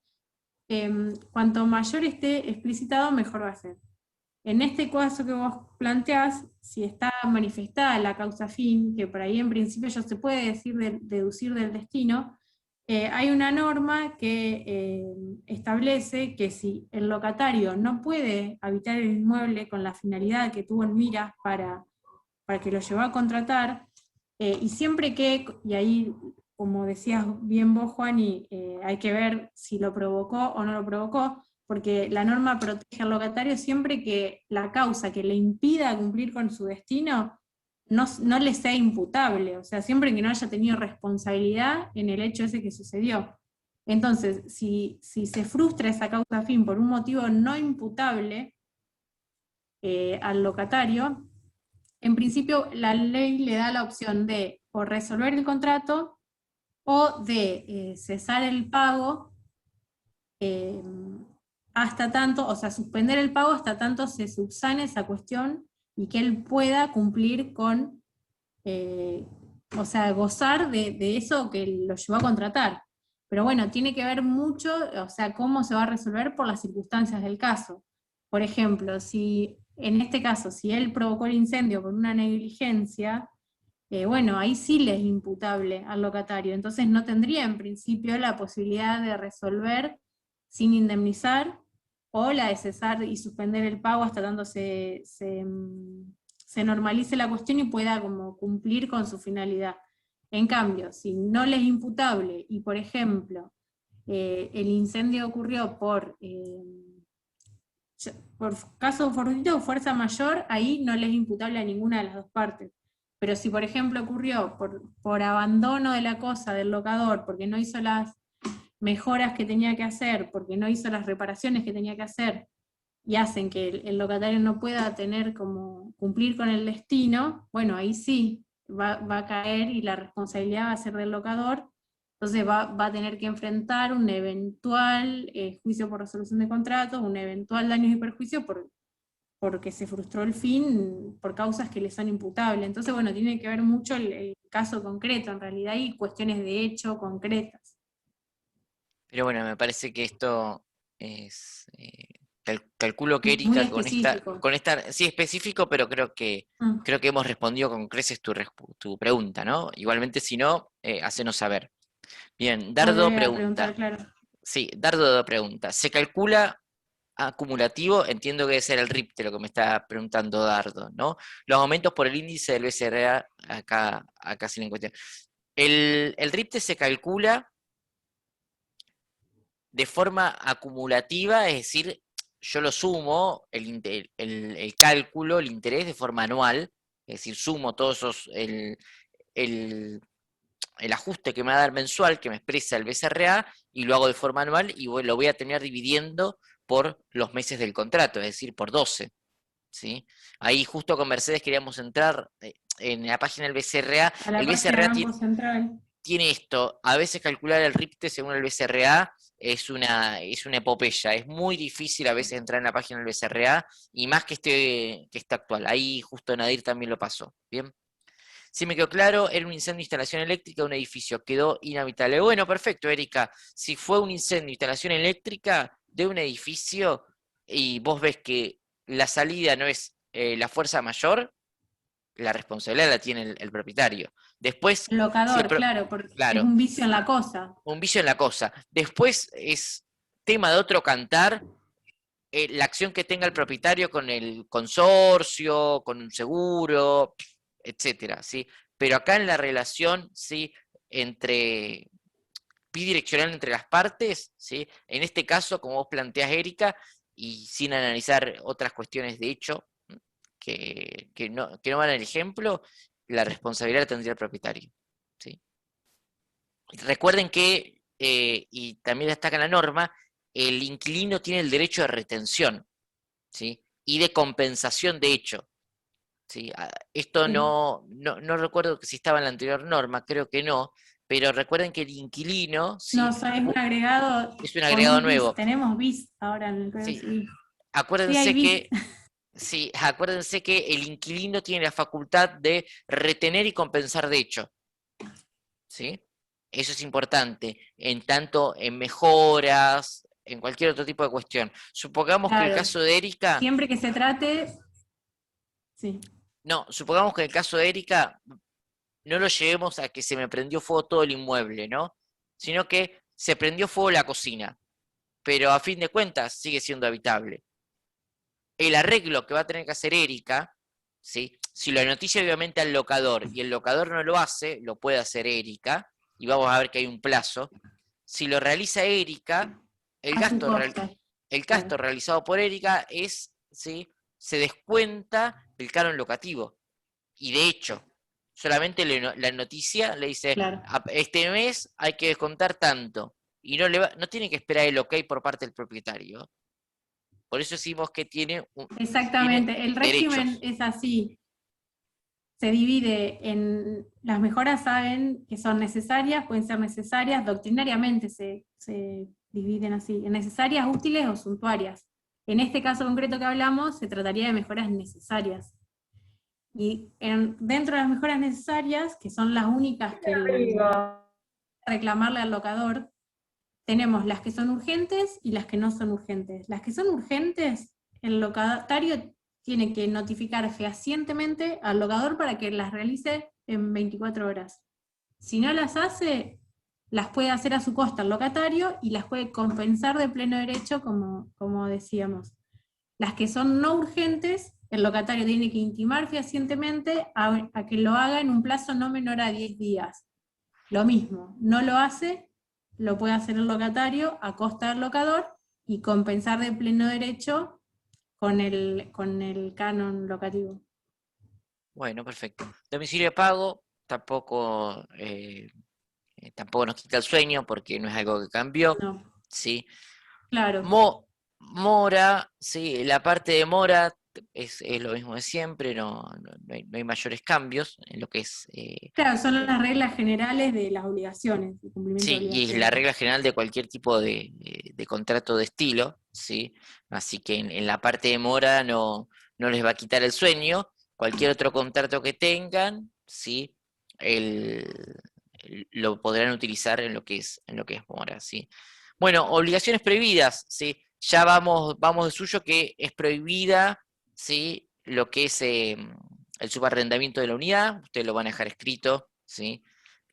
cuanto mayor esté explicitado, mejor va a ser. En este caso que vos planteás, si está manifestada la causa fin, que por ahí en principio ya se puede decir deducir del destino, hay una norma que establece que si el locatario no puede habitar el inmueble con la finalidad que tuvo en miras para que lo llevó a contratar, y siempre que, y ahí, como decías bien vos, Juani, hay que ver si lo provocó o no lo provocó, porque la norma protege al locatario siempre que la causa que le impida cumplir con su destino no le sea imputable, o sea, siempre que no haya tenido responsabilidad en el hecho ese que sucedió. Entonces, si se frustra esa causa fin por un motivo no imputable al locatario, en principio la ley le da la opción de o resolver el contrato o de cesar el pago hasta tanto, o sea, suspender el pago hasta tanto se subsane esa cuestión y que él pueda cumplir con, o sea, gozar de eso que lo llevó a contratar. Pero bueno, tiene que ver mucho, o sea, cómo se va a resolver por las circunstancias del caso. Por ejemplo, si en este caso, si él provocó el incendio por una negligencia, bueno, ahí sí le es imputable al locatario, entonces no tendría en principio la posibilidad de resolver sin indemnizar, o la de cesar y suspender el pago hasta tanto se normalice la cuestión y pueda como cumplir con su finalidad. En cambio, si no le es imputable y, por ejemplo, el incendio ocurrió por caso fortuito o fuerza mayor, ahí no le es imputable a ninguna de las dos partes. Pero si, por ejemplo, ocurrió por abandono de la cosa del locador, porque no hizo las mejoras que tenía que hacer, porque no hizo las reparaciones que tenía que hacer, y hacen que el locatario no pueda tener como cumplir con el destino, bueno, ahí sí va a caer y la responsabilidad va a ser del locador, entonces va a tener que enfrentar un eventual juicio por resolución de contrato, un eventual daños y perjuicios porque se frustró el fin por causas que le son imputables. Entonces, bueno, tiene que ver mucho el caso concreto, en realidad, y cuestiones de hecho concretas. Pero bueno, me parece que esto es... calculo que Muy Erika específico. sí, específico, pero Mm. creo que hemos respondido con creces tu pregunta, ¿no? Igualmente, si no, hacenos saber. Bien, Dardo Volveré a preguntar, pregunta. claro. Sí, Dardo pregunta. ¿Se calcula acumulativo? Entiendo que debe ser el RIPTE lo que me está preguntando Dardo, ¿no? Los aumentos por el índice del BCRA, acá sin en cuestión. El RIPTE se calcula de forma acumulativa, es decir, yo lo sumo, el cálculo, el interés de forma anual, es decir, sumo todos esos, el ajuste que me va a dar mensual, que me expresa el BCRA, y lo hago de forma anual y lo voy a tener dividiendo por los meses del contrato, es decir, por 12. ¿Sí? Ahí justo con Mercedes queríamos entrar en la página del BCRA. A la El página de BCRA Banco Central. tiene esto, a veces calcular el RIPTE según el BCRA es una epopeya, es muy difícil a veces entrar en la página del BCRA, y más que esté actual. Ahí justo Nadir también lo pasó. Bien. Si me quedó claro, era un incendio de instalación eléctrica de un edificio, quedó inhabitable. Bueno, perfecto, Erika. Si fue un incendio de instalación eléctrica de un edificio y vos ves que la salida no es la fuerza mayor, la responsabilidad la tiene el propietario. Después, El si el locador, claro, porque es claro, un vicio en la cosa. un vicio en la cosa. Después es tema de otro cantar la acción que tenga el propietario con el consorcio, con un seguro, etcétera, ¿sí? Pero acá en la relación, ¿sí? Entre bidireccional entre las partes, ¿sí? En este caso, como vos planteás, Erika, y sin analizar otras cuestiones de hecho que no van al ejemplo, la responsabilidad la tendría el propietario, ¿sí? Recuerden que, y también destaca en la norma, el inquilino tiene el derecho de retención, ¿sí? Y de compensación de hecho, ¿sí? Esto Sí. no recuerdo si estaba en la anterior norma, creo que no, pero recuerden que el inquilino, No, ¿sí? o sea, es un agregado Es un con agregado un bis. nuevo. Tenemos bis ahora en el Código Sí, Civil. Sí, hay acuérdense bis. que sí, acuérdense que el inquilino tiene la facultad de retener y compensar de hecho, ¿sí? Eso es importante, en tanto en mejoras, en cualquier otro tipo de cuestión. Supongamos que el Claro, caso de Erika, siempre que se trate, sí, no, supongamos que en el caso de Erika no lo llevemos a que se me prendió fuego todo el inmueble, ¿no? Sino que se prendió fuego la cocina, pero a fin de cuentas sigue siendo habitable. El arreglo que va a tener que hacer Erika, ¿sí? Si lo noticia obviamente al locador y el locador no lo hace, lo puede hacer Erika, y vamos a ver que hay un plazo. Si lo realiza Erika, el a su gasto, costa. el Claro, gasto realizado por Erika es, ¿sí? Se descuenta del canon locativo. Y de hecho, solamente la noticia le dice, claro. este mes hay que descontar tanto. Y no tiene que esperar el ok por parte del propietario. Por eso decimos que tiene Exactamente, el régimen derechos. es así. Se divide en, las mejoras saben que son necesarias, pueden ser necesarias, doctrinariamente se dividen así, en necesarias, útiles o suntuarias. En este caso concreto que hablamos, se trataría de mejoras necesarias. Y dentro de las mejoras necesarias, que son las únicas que reclamarle al locador, tenemos las que son urgentes y las que no son urgentes. Las que son urgentes, el locatario tiene que notificar fehacientemente al locador para que las realice en 24 horas. Si no las hace, las puede hacer a su costa el locatario y las puede compensar de pleno derecho, como decíamos. Las que son no urgentes, el locatario tiene que intimar fehacientemente a que lo haga en un plazo no menor a 10 días. Lo mismo, no lo hace, lo puede hacer el locatario a costa del locador y compensar de pleno derecho con el canon locativo. Bueno, perfecto. Domicilio de pago tampoco nos quita el sueño porque no es algo que cambió, No, ¿sí? claro. Mora, sí, la parte de mora es lo mismo de siempre, no hay mayores cambios en lo que es. Claro, son Eh, las reglas generales de las obligaciones, el cumplimiento de sí, y es la obligaciones. regla general de cualquier tipo de contrato de estilo, ¿sí? Así que en la parte de mora no les va a quitar el sueño. Cualquier otro contrato que tengan, ¿sí? El, lo podrán utilizar en lo que es mora, ¿sí? Bueno, obligaciones prohibidas, ¿sí? Ya vamos de suyo que es prohibida, ¿sí? Lo que es el subarrendamiento de la unidad, ustedes lo van a dejar escrito, ¿sí?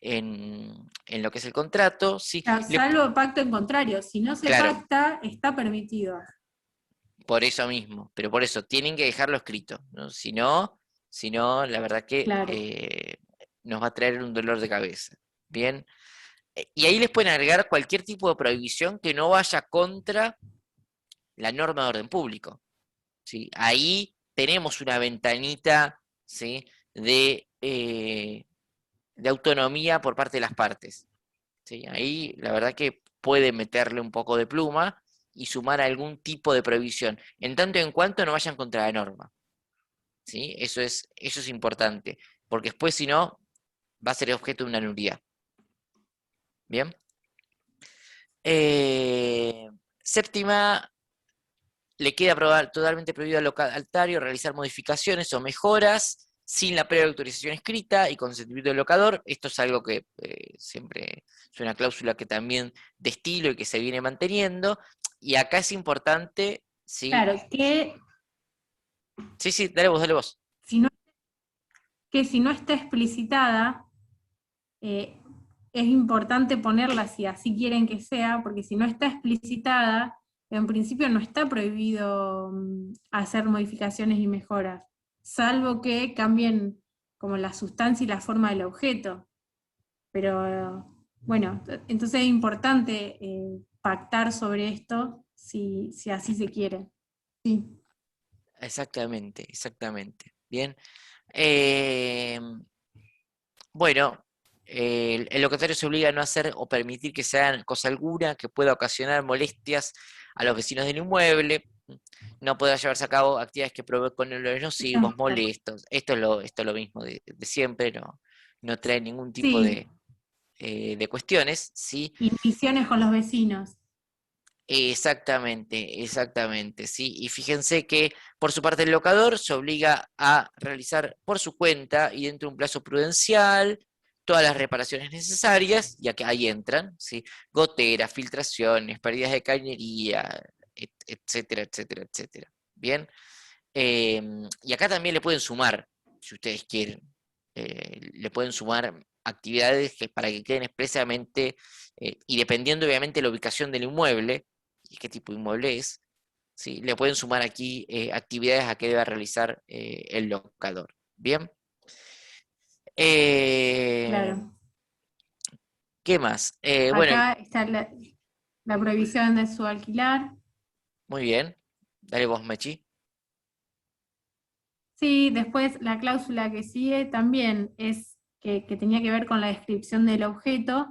En lo que es el contrato, ¿sí? Claro, salvo pacto en contrario, si no se Claro, pacta, está permitido. por eso mismo, pero por eso tienen que dejarlo escrito, ¿no? Si no, la verdad que Claro. nos va a traer un dolor de cabeza. Bien, y ahí les pueden agregar cualquier tipo de prohibición que no vaya contra la norma de orden público, ¿sí? Ahí tenemos una ventanita, ¿sí? de autonomía por parte de las partes, ¿sí? Ahí la verdad que puede meterle un poco de pluma y sumar algún tipo de prohibición, en tanto en cuanto no vayan contra la norma, ¿sí? Eso es importante, porque después si no, va a ser objeto de una nulidad. Bien. Séptima, le queda totalmente prohibido al locatario realizar modificaciones o mejoras sin la previa autorización escrita y consentimiento del locador. Esto es algo que siempre es una cláusula que también de estilo y que se viene manteniendo. Y acá es importante, ¿sí? Claro, Sí, sí, dale vos, dale vos. si no, que si no está explicitada, eh, es importante ponerla si así quieren que sea, porque si no está explicitada, en principio no está prohibido hacer modificaciones y mejoras, salvo que cambien como la sustancia y la forma del objeto. Pero bueno, entonces es importante pactar sobre esto si así se quiere. Sí. Exactamente, exactamente. Bien. Eh, Bueno, el locatario se obliga a no hacer o permitir que se hagan cosa alguna que pueda ocasionar molestias a los vecinos del inmueble. No podrá llevarse a cabo actividades que provoquen olores nocivos, molestos. Esto es lo mismo de siempre, no trae ningún tipo Sí, de cuestiones, ¿sí? y misiones con los vecinos. Exactamente, exactamente, sí. Y fíjense que por su parte el locador se obliga a realizar por su cuenta y dentro de un plazo prudencial todas las reparaciones necesarias, ya que ahí entran, ¿sí? Goteras, filtraciones, pérdidas de cañería, etcétera, etcétera, etcétera. Bien. Y acá también le pueden sumar, si ustedes quieren, le pueden sumar actividades para que queden expresamente, y dependiendo obviamente de la ubicación del inmueble y qué tipo de inmueble es, ¿sí? Le pueden sumar aquí actividades a que deba realizar el locador. Bien. Eh, Claro. ¿Qué más? Bueno, Acá está la prohibición de su alquilar. muy bien. Dale vos, Mechi. Sí, después la cláusula que sigue también es que tenía que ver con la descripción del objeto.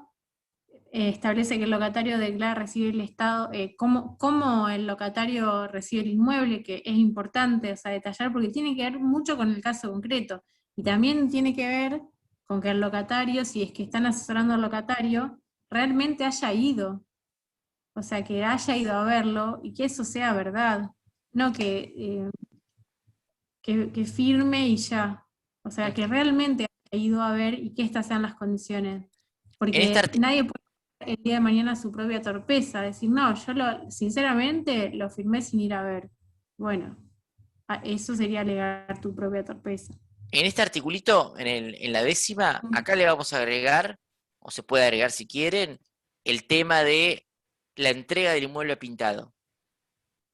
Establece que el locatario declara recibir el Estado, cómo el locatario recibe el inmueble, que es importante, o sea, detallar, porque tiene que ver mucho con el caso concreto. Y también tiene que ver con que el locatario, si es que están asesorando al locatario, realmente haya ido. O sea, que haya ido a verlo y que eso sea verdad. No que firme y ya. O sea, que realmente haya ido a ver y que estas sean las condiciones. En esta, Porque nadie puede el día de mañana su propia torpeza, decir, no, sinceramente lo firmé sin ir a ver. Bueno, eso sería alegar tu propia torpeza. En este articulito, en la décima, acá le vamos a agregar, o se puede agregar si quieren, el tema de la entrega del inmueble pintado.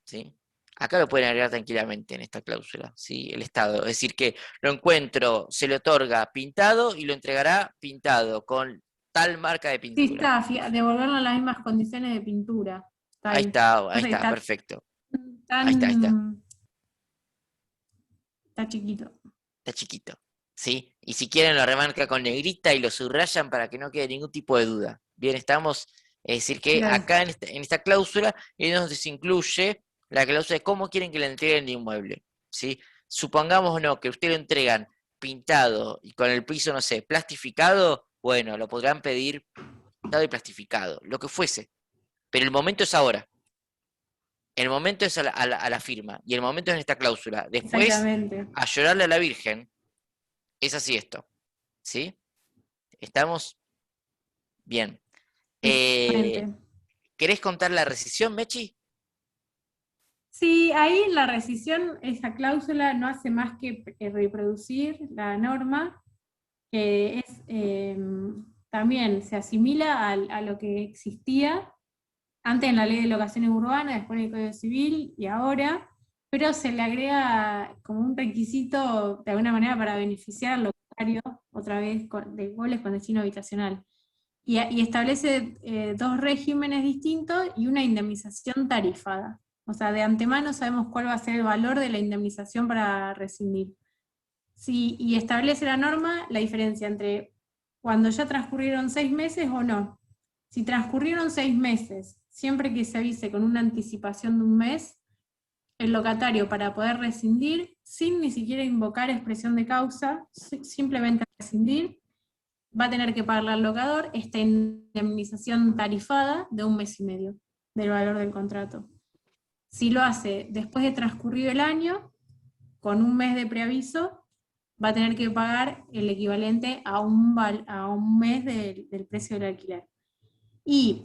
¿Sí? Acá lo pueden agregar tranquilamente en esta cláusula, ¿sí? El Estado. Es decir, que lo encuentro, se le otorga pintado y lo entregará pintado, con tal marca de Sí, pintura. está, devolverlo en las mismas condiciones de pintura. Está ahí. Ahí Entonces está, está perfecto. Ahí está. está chiquito. Está chiquito. ¿Sí? Y si quieren lo remarca con negrita y lo subrayan para que no quede ningún tipo de duda. Bien, estamos, es decir, que Claro. acá en esta cláusula es donde se incluye la cláusula de cómo quieren que le entreguen el inmueble. ¿Sí? Supongamos no, que ustedes lo entregan pintado y con el piso, no sé, plastificado, bueno, lo podrán pedir pintado y plastificado, lo que fuese. Pero el momento es ahora. El momento es a la firma y el momento es en esta cláusula. Después, Exactamente. a llorarle a la Virgen, es así esto. ¿Sí? ¿Estamos? Bien. Eh, Exactamente. ¿Querés contar la rescisión, Mechi? Sí, ahí la rescisión, esa cláusula no hace más que reproducir la norma, que es también se asimila a lo que existía antes en la ley de locaciones urbanas, después en el Código Civil y ahora, pero se le agrega como un requisito de alguna manera para beneficiar al locario, otra vez de inmuebles con destino habitacional. Y establece dos regímenes distintos y una indemnización tarifada. O sea, de antemano sabemos cuál va a ser el valor de la indemnización para rescindir. Sí, y establece la norma la diferencia entre cuando ya transcurrieron 6 meses o no. Si transcurrieron 6 meses, siempre que se avise con una anticipación de un mes, el locatario para poder rescindir, sin ni siquiera invocar expresión de causa, simplemente rescindir, va a tener que pagarle al locador esta indemnización tarifada de 1 mes y medio del valor del contrato. Si lo hace después de transcurrido el año, con 1 mes de preaviso, va a tener que pagar el equivalente a un mes del precio del alquiler. Y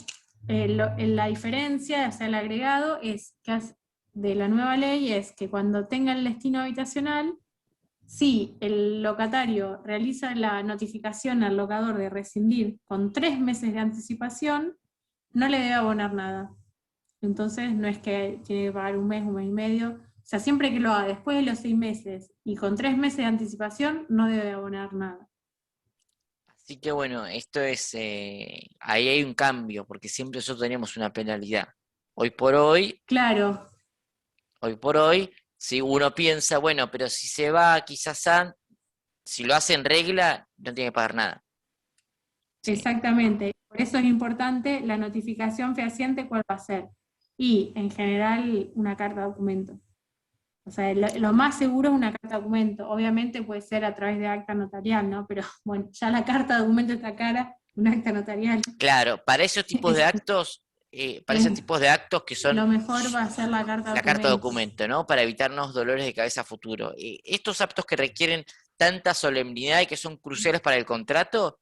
la diferencia, o sea, el agregado de la nueva ley es que cuando tenga el destino habitacional, si el locatario realiza la notificación al locador de rescindir con 3 meses de anticipación, no le debe abonar nada. Entonces no es que tiene que pagar 1 mes, 1 mes y medio. O sea, siempre que lo haga después de los 6 meses y con 3 meses de anticipación, no debe abonar nada. Así que bueno, esto es, ahí hay un cambio, porque siempre nosotros tenemos una penalidad. Hoy por hoy, Claro, hoy por hoy, si uno piensa, bueno, pero si se va quizás si lo hace en regla, no tiene que pagar nada. ¿Sí? exactamente. Por eso es importante la notificación fehaciente, cuál va a ser. Y en general una carta de documento. O sea, lo más seguro es una carta de documento. Obviamente puede ser a través de acta notarial, ¿no? Pero bueno, ya la carta de documento está cara, un acta notarial. Claro, para esos tipos de actos, para ese tipo de actos que son Lo mejor va a ser la carta la carta documento. documento, ¿no? Para evitarnos dolores de cabeza a futuro. Estos actos que requieren tanta solemnidad y que son cruciales para el contrato,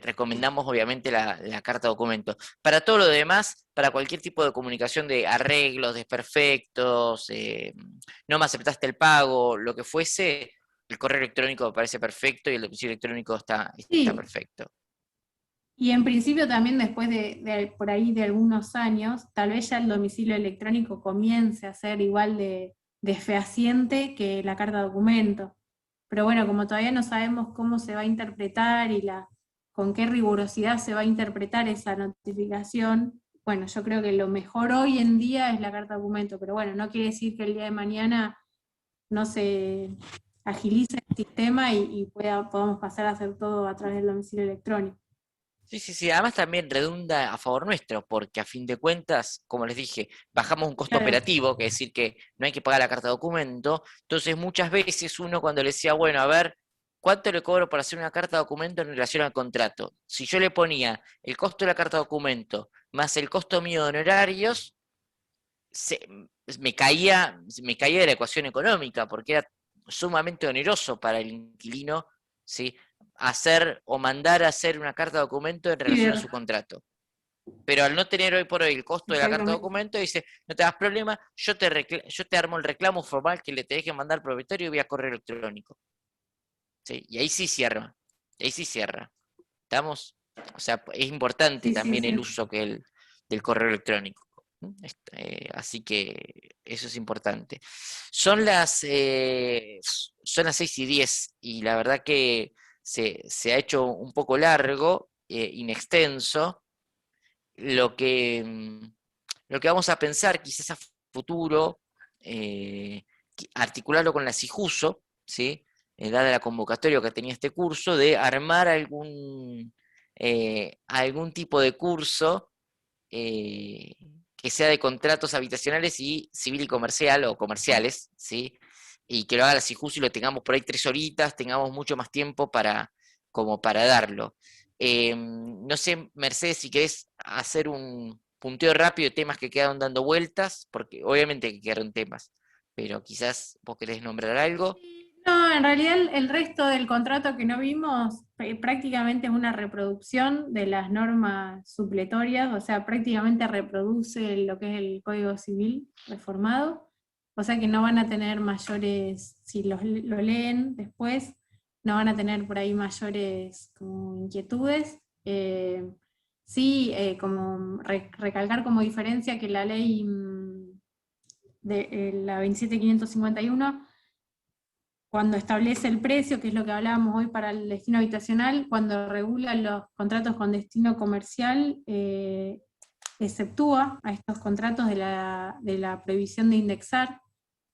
recomendamos obviamente la carta documento. Para todo lo demás, para cualquier tipo de comunicación de arreglos, desperfectos, no me aceptaste el pago, lo que fuese, el correo electrónico me parece perfecto y el domicilio electrónico está Sí, perfecto. y en principio también después por ahí de algunos años, tal vez ya el domicilio electrónico comience a ser igual de fehaciente que la carta documento. Pero bueno, como todavía no sabemos cómo se va a interpretar y con qué rigurosidad se va a interpretar esa notificación, bueno, yo creo que lo mejor hoy en día es la carta documento, pero bueno, no quiere decir que el día de mañana no se agilice el sistema y podamos pasar a hacer todo a través del domicilio electrónico. Sí, sí, sí, además también redunda a favor nuestro, porque a fin de cuentas, como les dije, bajamos un costo Claro. operativo, que es decir que no hay que pagar la carta de documento, entonces muchas veces uno cuando le decía, bueno, a ver, ¿cuánto le cobro para hacer una carta de documento en relación al contrato? Si yo le ponía el costo de la carta de documento más el costo mío de honorarios, se- me caía de la ecuación económica, porque era sumamente oneroso para el inquilino, ¿sí? Hacer o mandar a hacer una carta de documento en relación a Ciber, su contrato. Pero al no tener hoy por hoy el costo de la carta de exactamente. documento, dice, no te das problema, yo te armo el reclamo formal que le tenés que mandar al propietario vía correo electrónico. ¿Sí? Y ahí sí cierra. Y ahí sí cierra. ¿Estamos? O sea, es importante Sí, sí, también el sí. uso del correo electrónico. Así que eso es importante. Son las 6:10 y la verdad que se ha hecho un poco largo, inextenso. Lo que, lo que vamos a pensar quizás a futuro, articularlo con la CIJUSO, ¿sí? Dada la convocatoria que tenía este curso, de armar algún tipo de curso eh, que sea de contratos habitacionales y civil y comercial o comerciales, ¿sí? Y que lo haga la CIJUSO y lo tengamos por ahí 3 horitas, tengamos mucho más tiempo como para darlo. No sé, Mercedes, si querés hacer un punteo rápido de temas que quedaron dando vueltas, porque obviamente que quedaron temas, pero quizás vos querés nombrar algo. No, en realidad el resto del contrato que no vimos prácticamente es una reproducción de las normas supletorias, o sea, prácticamente reproduce lo que es el Código Civil reformado, o sea que no van a tener mayores, si lo leen después, no van a tener por ahí mayores como inquietudes. Sí, como recalcar como diferencia que la ley la 27551 cuando establece el precio, que es lo que hablábamos hoy para el destino habitacional, cuando regula los contratos con destino comercial, exceptúa a estos contratos de la prohibición de indexar,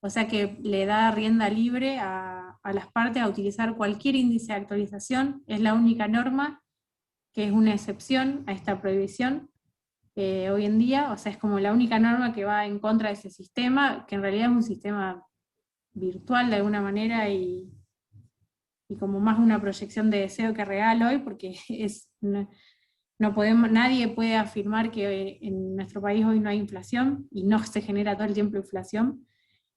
o sea que le da rienda libre a las partes a utilizar cualquier índice de actualización, es la única norma que es una excepción a esta prohibición hoy en día, o sea, es como la única norma que va en contra de ese sistema, que en realidad es un sistema virtual de alguna manera y como más una proyección de deseo que real hoy, porque no podemos, nadie puede afirmar que en nuestro país hoy no hay inflación y no se genera todo el tiempo inflación.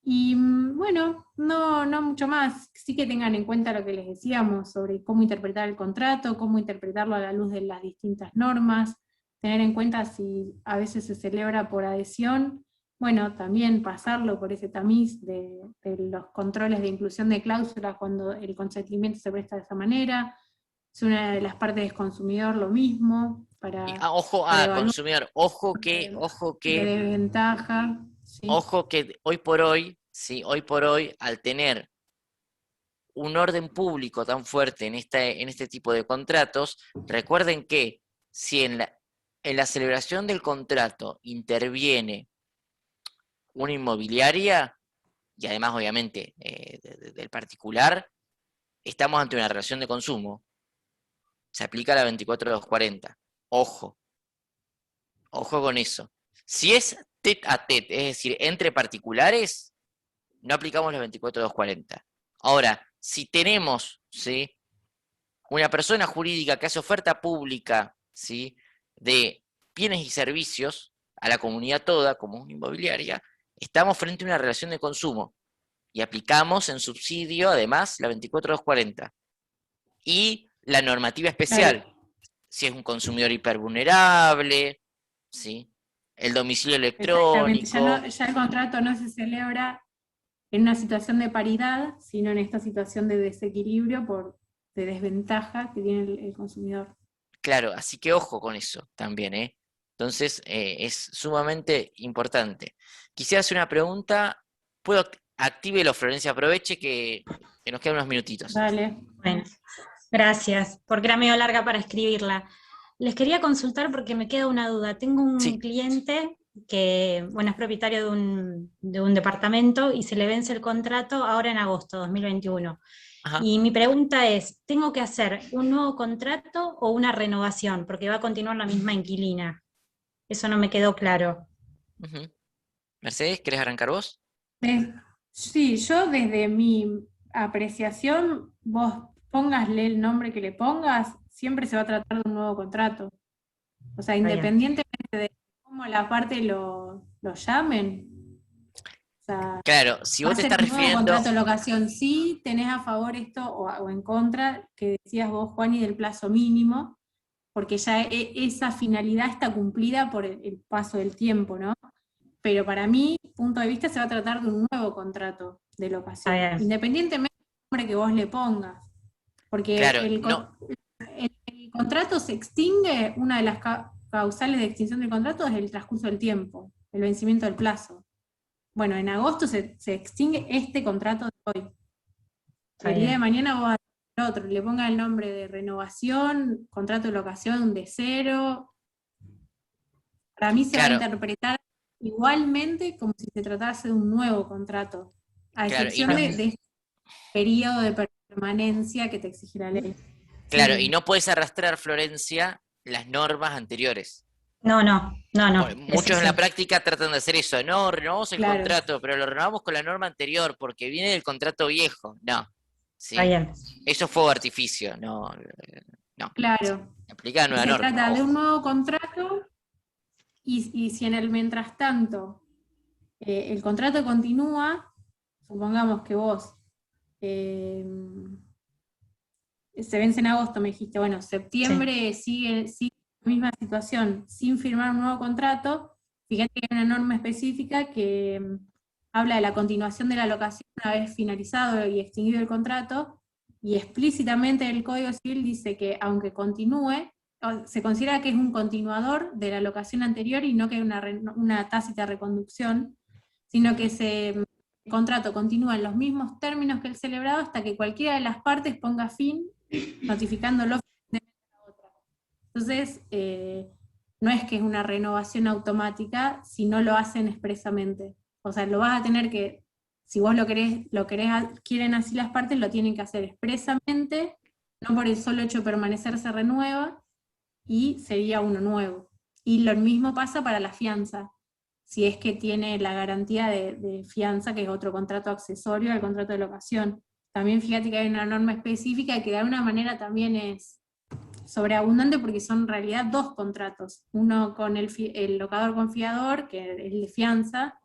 Y bueno, no mucho más. Sí que tengan en cuenta lo que les decíamos sobre cómo interpretar el contrato, cómo interpretarlo a la luz de las distintas normas, tener en cuenta si a veces se celebra por adhesión, bueno, también pasarlo por ese tamiz de los controles de inclusión de cláusulas cuando el consentimiento se presta de esa manera. Si una de las partes es consumidor, lo mismo, Ojo, para evaluar consumidor, de desventaja. ¿Sí? ojo que hoy por hoy, sí, hoy por hoy, al tener un orden público tan fuerte en este tipo de contratos, recuerden que si en la celebración del contrato interviene una inmobiliaria, y además obviamente del particular, estamos ante una relación de consumo. Se aplica la 24240. Ojo, ojo con eso. Si es tete a tete, es decir, entre particulares, no aplicamos la 24240. Ahora, si tenemos, ¿sí?, una persona jurídica que hace oferta pública, ¿sí?, de bienes y servicios a la comunidad toda, como inmobiliaria, estamos frente a una relación de consumo y aplicamos en subsidio, además, la 24240. Y la normativa especial, Claro. si es un consumidor hipervulnerable, ¿sí? El domicilio Exactamente, electrónico. ya el contrato no se celebra en una situación de paridad, sino en esta situación de desequilibrio de desventaja que tiene el consumidor. Claro, así que ojo con eso también, ¿eh? Entonces, es sumamente importante. Quisiera hacer una pregunta. Actívelo, Florencia, aproveche que nos quedan unos minutitos. Dale. Bueno, gracias, porque era medio larga para escribirla. Les quería consultar porque me queda una duda. Tengo un Sí. cliente que, bueno, es propietario de un departamento y se le vence el contrato ahora en agosto 2021. Ajá. Y mi pregunta es, ¿tengo que hacer un nuevo contrato o una renovación? Porque va a continuar la misma inquilina. Eso no me quedó claro. Ujú. Mercedes, ¿querés arrancar vos? Sí, yo desde mi apreciación, vos póngasle el nombre que le pongas, siempre se va a tratar de un nuevo contrato. O sea, Está bien. independientemente de cómo la parte lo llamen, o sea, Claro, si va vos a te ser estás un nuevo refiriendo, contrato de locación. Sí tenés a favor esto o en contra, que decías vos, Juani, del plazo mínimo, porque ya esa finalidad está cumplida por el paso del tiempo, ¿no? Pero para mi punto de vista se va a tratar de un nuevo contrato de locación, Está bien. independientemente del nombre que vos le pongas. Porque claro, no, el contrato se extingue, una de las causales de extinción del contrato es el transcurso del tiempo, el vencimiento del plazo. Bueno, en agosto se extingue este contrato de hoy. Está El día de bien. mañana vos vas a hacer otro, le ponga el nombre de renovación, contrato de locación de cero. Para mí se va a claro, interpretar igualmente como si se tratase de un nuevo contrato, a claro, y excepción no, de este periodo de permanencia que te exige la ley. claro, y Sí, no puedes arrastrar, Florencia, las normas anteriores. No, eso Muchos en la sí. práctica tratan de hacer eso, no, renovamos el claro, contrato, pero lo renovamos con la norma anterior porque viene del contrato viejo. No, Está ¿sí? bien. Eso es fuego artificio, no, no. claro. Aplica la Y nueva se norma, trata de un ojo. nuevo contrato, y si en el mientras tanto el contrato continúa, supongamos que vos eh, se vence en agosto, me dijiste, bueno, Sí. septiembre sigue la misma situación, sin firmar un nuevo contrato. Fíjate que hay una norma específica que habla de la continuación de la locación una vez finalizado y extinguido el contrato, y explícitamente el Código Civil dice que aunque continúe, se considera que es un continuador de la locación anterior y no que hay una tácita reconducción, sino que el contrato continúa en los mismos términos que el celebrado hasta que cualquiera de las partes ponga fin, notificándolo a la otra. Entonces, no es que es una renovación automática si no lo hacen expresamente. O sea, lo vas a tener que, si vos quieren así las partes, lo tienen que hacer expresamente, no por el solo hecho de permanecer se renueva, y sería uno nuevo. Y lo mismo pasa para la fianza, si es que tiene la garantía de fianza, que es otro contrato accesorio al contrato de locación. También fíjate que hay una norma específica que de alguna manera también es sobreabundante porque son en realidad dos contratos, uno con el locador con fiador, que es el de fianza,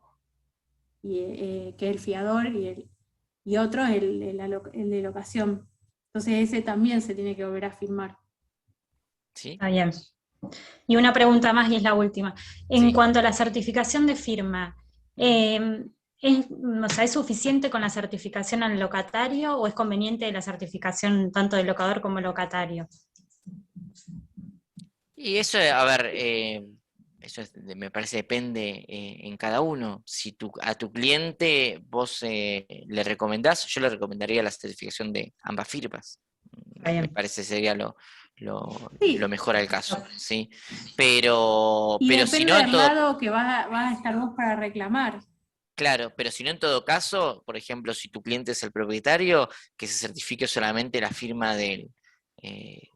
que es el fiador, y otro es el de locación. Entonces ese también se tiene que volver a firmar. ¿Sí? Está bien. Y una pregunta más y es la última. En Sí. cuanto a la certificación de firma, o sea, ¿es suficiente con la certificación al locatario o es conveniente la certificación tanto del locador como locatario? Y eso, a ver, me parece depende en cada uno. Si a tu cliente vos le recomendás, yo le recomendaría la certificación de ambas firmas. Me Bien. parece sería lo Sí, mejor al caso, ¿sí? Pero y si depende no, en del todo, lado que vas a estar vos para reclamar. claro, pero si no, en todo caso, por ejemplo, si tu cliente es el propietario, que se certifique solamente la firma del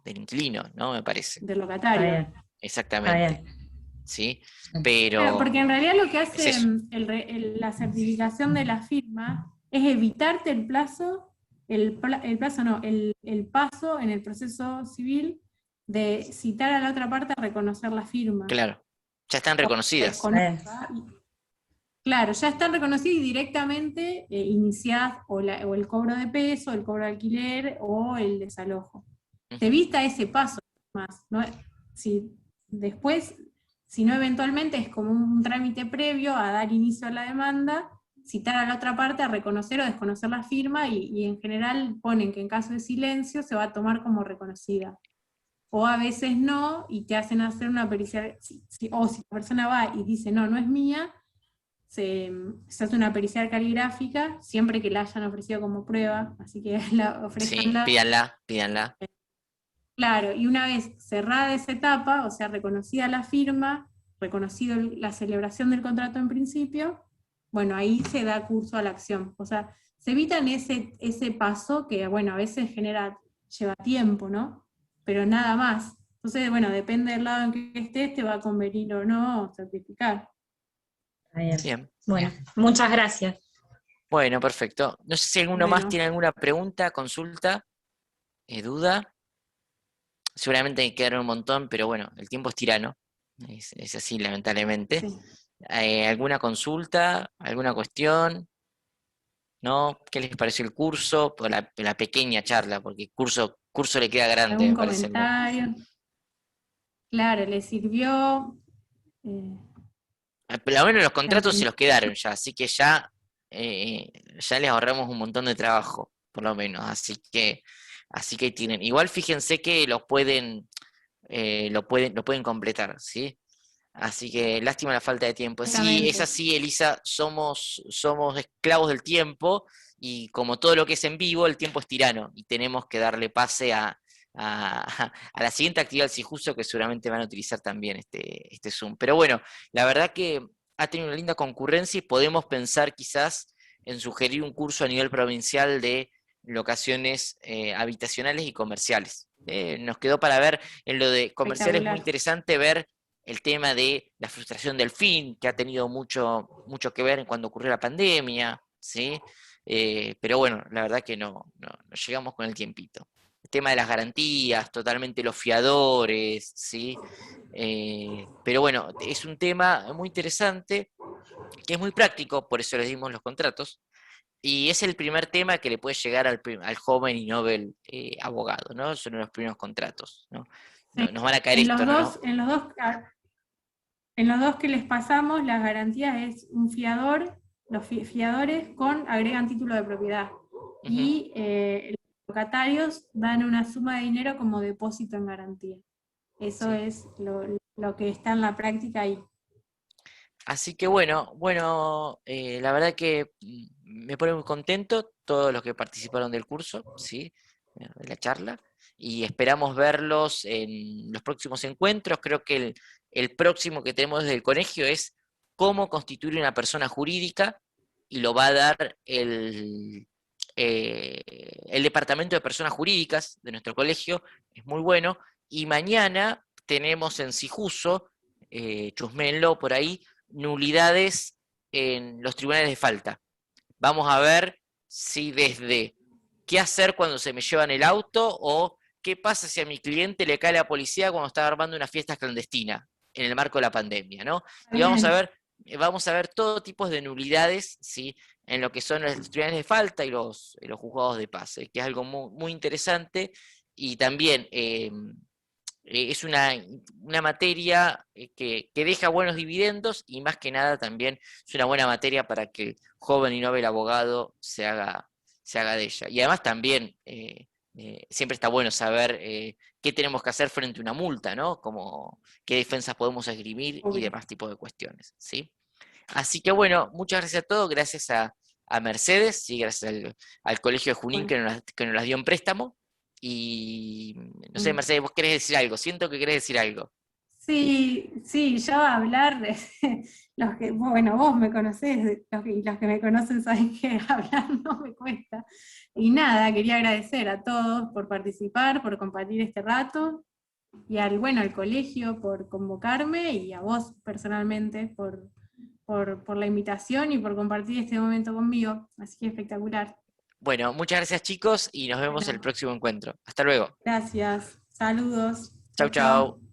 inquilino, ¿no? Me parece. Del Está locatario. bien. Está Exactamente, bien. ¿sí? Claro, porque en Pero realidad lo que es hace eso, la certificación de la firma es evitarte el plazo, el plazo no, el paso en el proceso civil de citar a la otra parte a reconocer la firma. claro. Ya están reconocidas. desconozca. Claro, ya están reconocidas y directamente iniciás o el cobro de peso, el cobro de alquiler o el desalojo. Se evita ese paso más, ¿no? Después, si no, eventualmente es como un trámite previo a dar inicio a la demanda, citar a la otra parte a reconocer o desconocer la firma y en general ponen que en caso de silencio se va a tomar como reconocida. O a veces no, y te hacen hacer una pericia, o si la persona va y dice no, no es mía, se hace una pericial caligráfica, siempre que la hayan ofrecido como prueba, así que Sí, ofrezcanla. pídanla. Claro, y una vez cerrada esa etapa, o sea, reconocida la firma, reconocido la celebración del contrato en principio, bueno, ahí se da curso a la acción. O sea, se evitan ese paso que, bueno, a veces lleva tiempo, ¿no? Pero nada más. Entonces, bueno, depende del lado en que estés, te va a convenir o no certificar. Bien. Bueno, muchas gracias. Bueno, perfecto. No sé si alguno más Bueno. tiene alguna pregunta, consulta, duda. Seguramente hay que quedar un montón, pero bueno, el tiempo es tirano. Es así, lamentablemente. Sí. ¿Alguna consulta? ¿Alguna cuestión? ¿No? ¿Qué les pareció el curso? Por la pequeña charla, porque el curso le queda grande, ¿Algún me parece. comentario? Claro, ¿le sirvió? Por lo menos los contratos se ¿Entendió? los quedaron ya, así que ya les ahorramos un montón de trabajo, por lo menos. Así que tienen. Igual fíjense que lo pueden completar, ¿sí? Así que lástima la falta de tiempo. Sí, es Exactamente. así, Elisa, somos esclavos del tiempo y como todo lo que es en vivo, el tiempo es tirano y tenemos que darle pase a la siguiente actividad del CIJUSO que seguramente van a utilizar también este Zoom. Pero bueno, la verdad que ha tenido una linda concurrencia y podemos pensar quizás en sugerir un curso a nivel provincial de locaciones habitacionales y comerciales. Nos quedó para ver en lo de comerciales muy Espectacular. interesante ver el tema de la frustración del fin, que ha tenido mucho que ver cuando ocurrió la pandemia, ¿sí? Pero bueno, la verdad que no llegamos con el tiempito. El tema de las garantías, totalmente los fiadores, ¿sí? Pero bueno, es un tema muy interesante, que es muy práctico, por eso les dimos los contratos, y es el primer tema que le puede llegar al joven y novel abogado, ¿no? Son los primeros contratos, ¿no? Sí. Nos van a caer En esto, los ¿no? dos, en los dos que les pasamos, las garantías es un fiador, los fiadores agregan título de propiedad. Y los locatarios dan una suma de dinero como depósito en garantía. Eso Sí. es lo que está en la práctica ahí. Así que bueno, la verdad que me pone muy contento todos los que participaron del curso, ¿sí? De la charla, y esperamos verlos en los próximos encuentros. Creo que el próximo que tenemos desde el colegio es cómo constituir una persona jurídica, y lo va a dar el Departamento de Personas Jurídicas de nuestro colegio, es muy bueno, y mañana tenemos en Cijuso, chusméenlo por ahí, nulidades en los tribunales de falta. Vamos a ver si desde qué hacer cuando se me llevan el auto o qué pasa si a mi cliente le cae la policía cuando está armando una fiesta clandestina en el marco de la pandemia, ¿no? Y vamos a ver todo tipo de nulidades, ¿sí? En lo que son los tribunales de falta y los juzgados de paz, que es algo muy, muy interesante y también es una materia que deja buenos dividendos y más que nada también es una buena materia para que el joven y novel abogado se haga de ella. Y además también siempre está bueno saber qué tenemos que hacer frente a una multa, ¿no? Como qué defensas podemos esgrimir y demás tipos de cuestiones, ¿sí? Así que bueno, muchas gracias a todos, gracias a Mercedes, sí, gracias al Colegio de Junín que nos las dio en préstamo. Y no sé, Mercedes, vos querés decir algo, siento que querés decir algo. Sí, yo a hablar, bueno, vos me conocés, y los que me conocen saben que hablar no me cuesta. Y nada, quería agradecer a todos por participar, por compartir este rato, y al colegio por convocarme, y a vos personalmente por la invitación y por compartir este momento conmigo. Así que espectacular. Bueno, muchas gracias chicos y nos vemos en el Bueno, próximo encuentro. Hasta luego. gracias, saludos. Chau, Chau, chau. chau.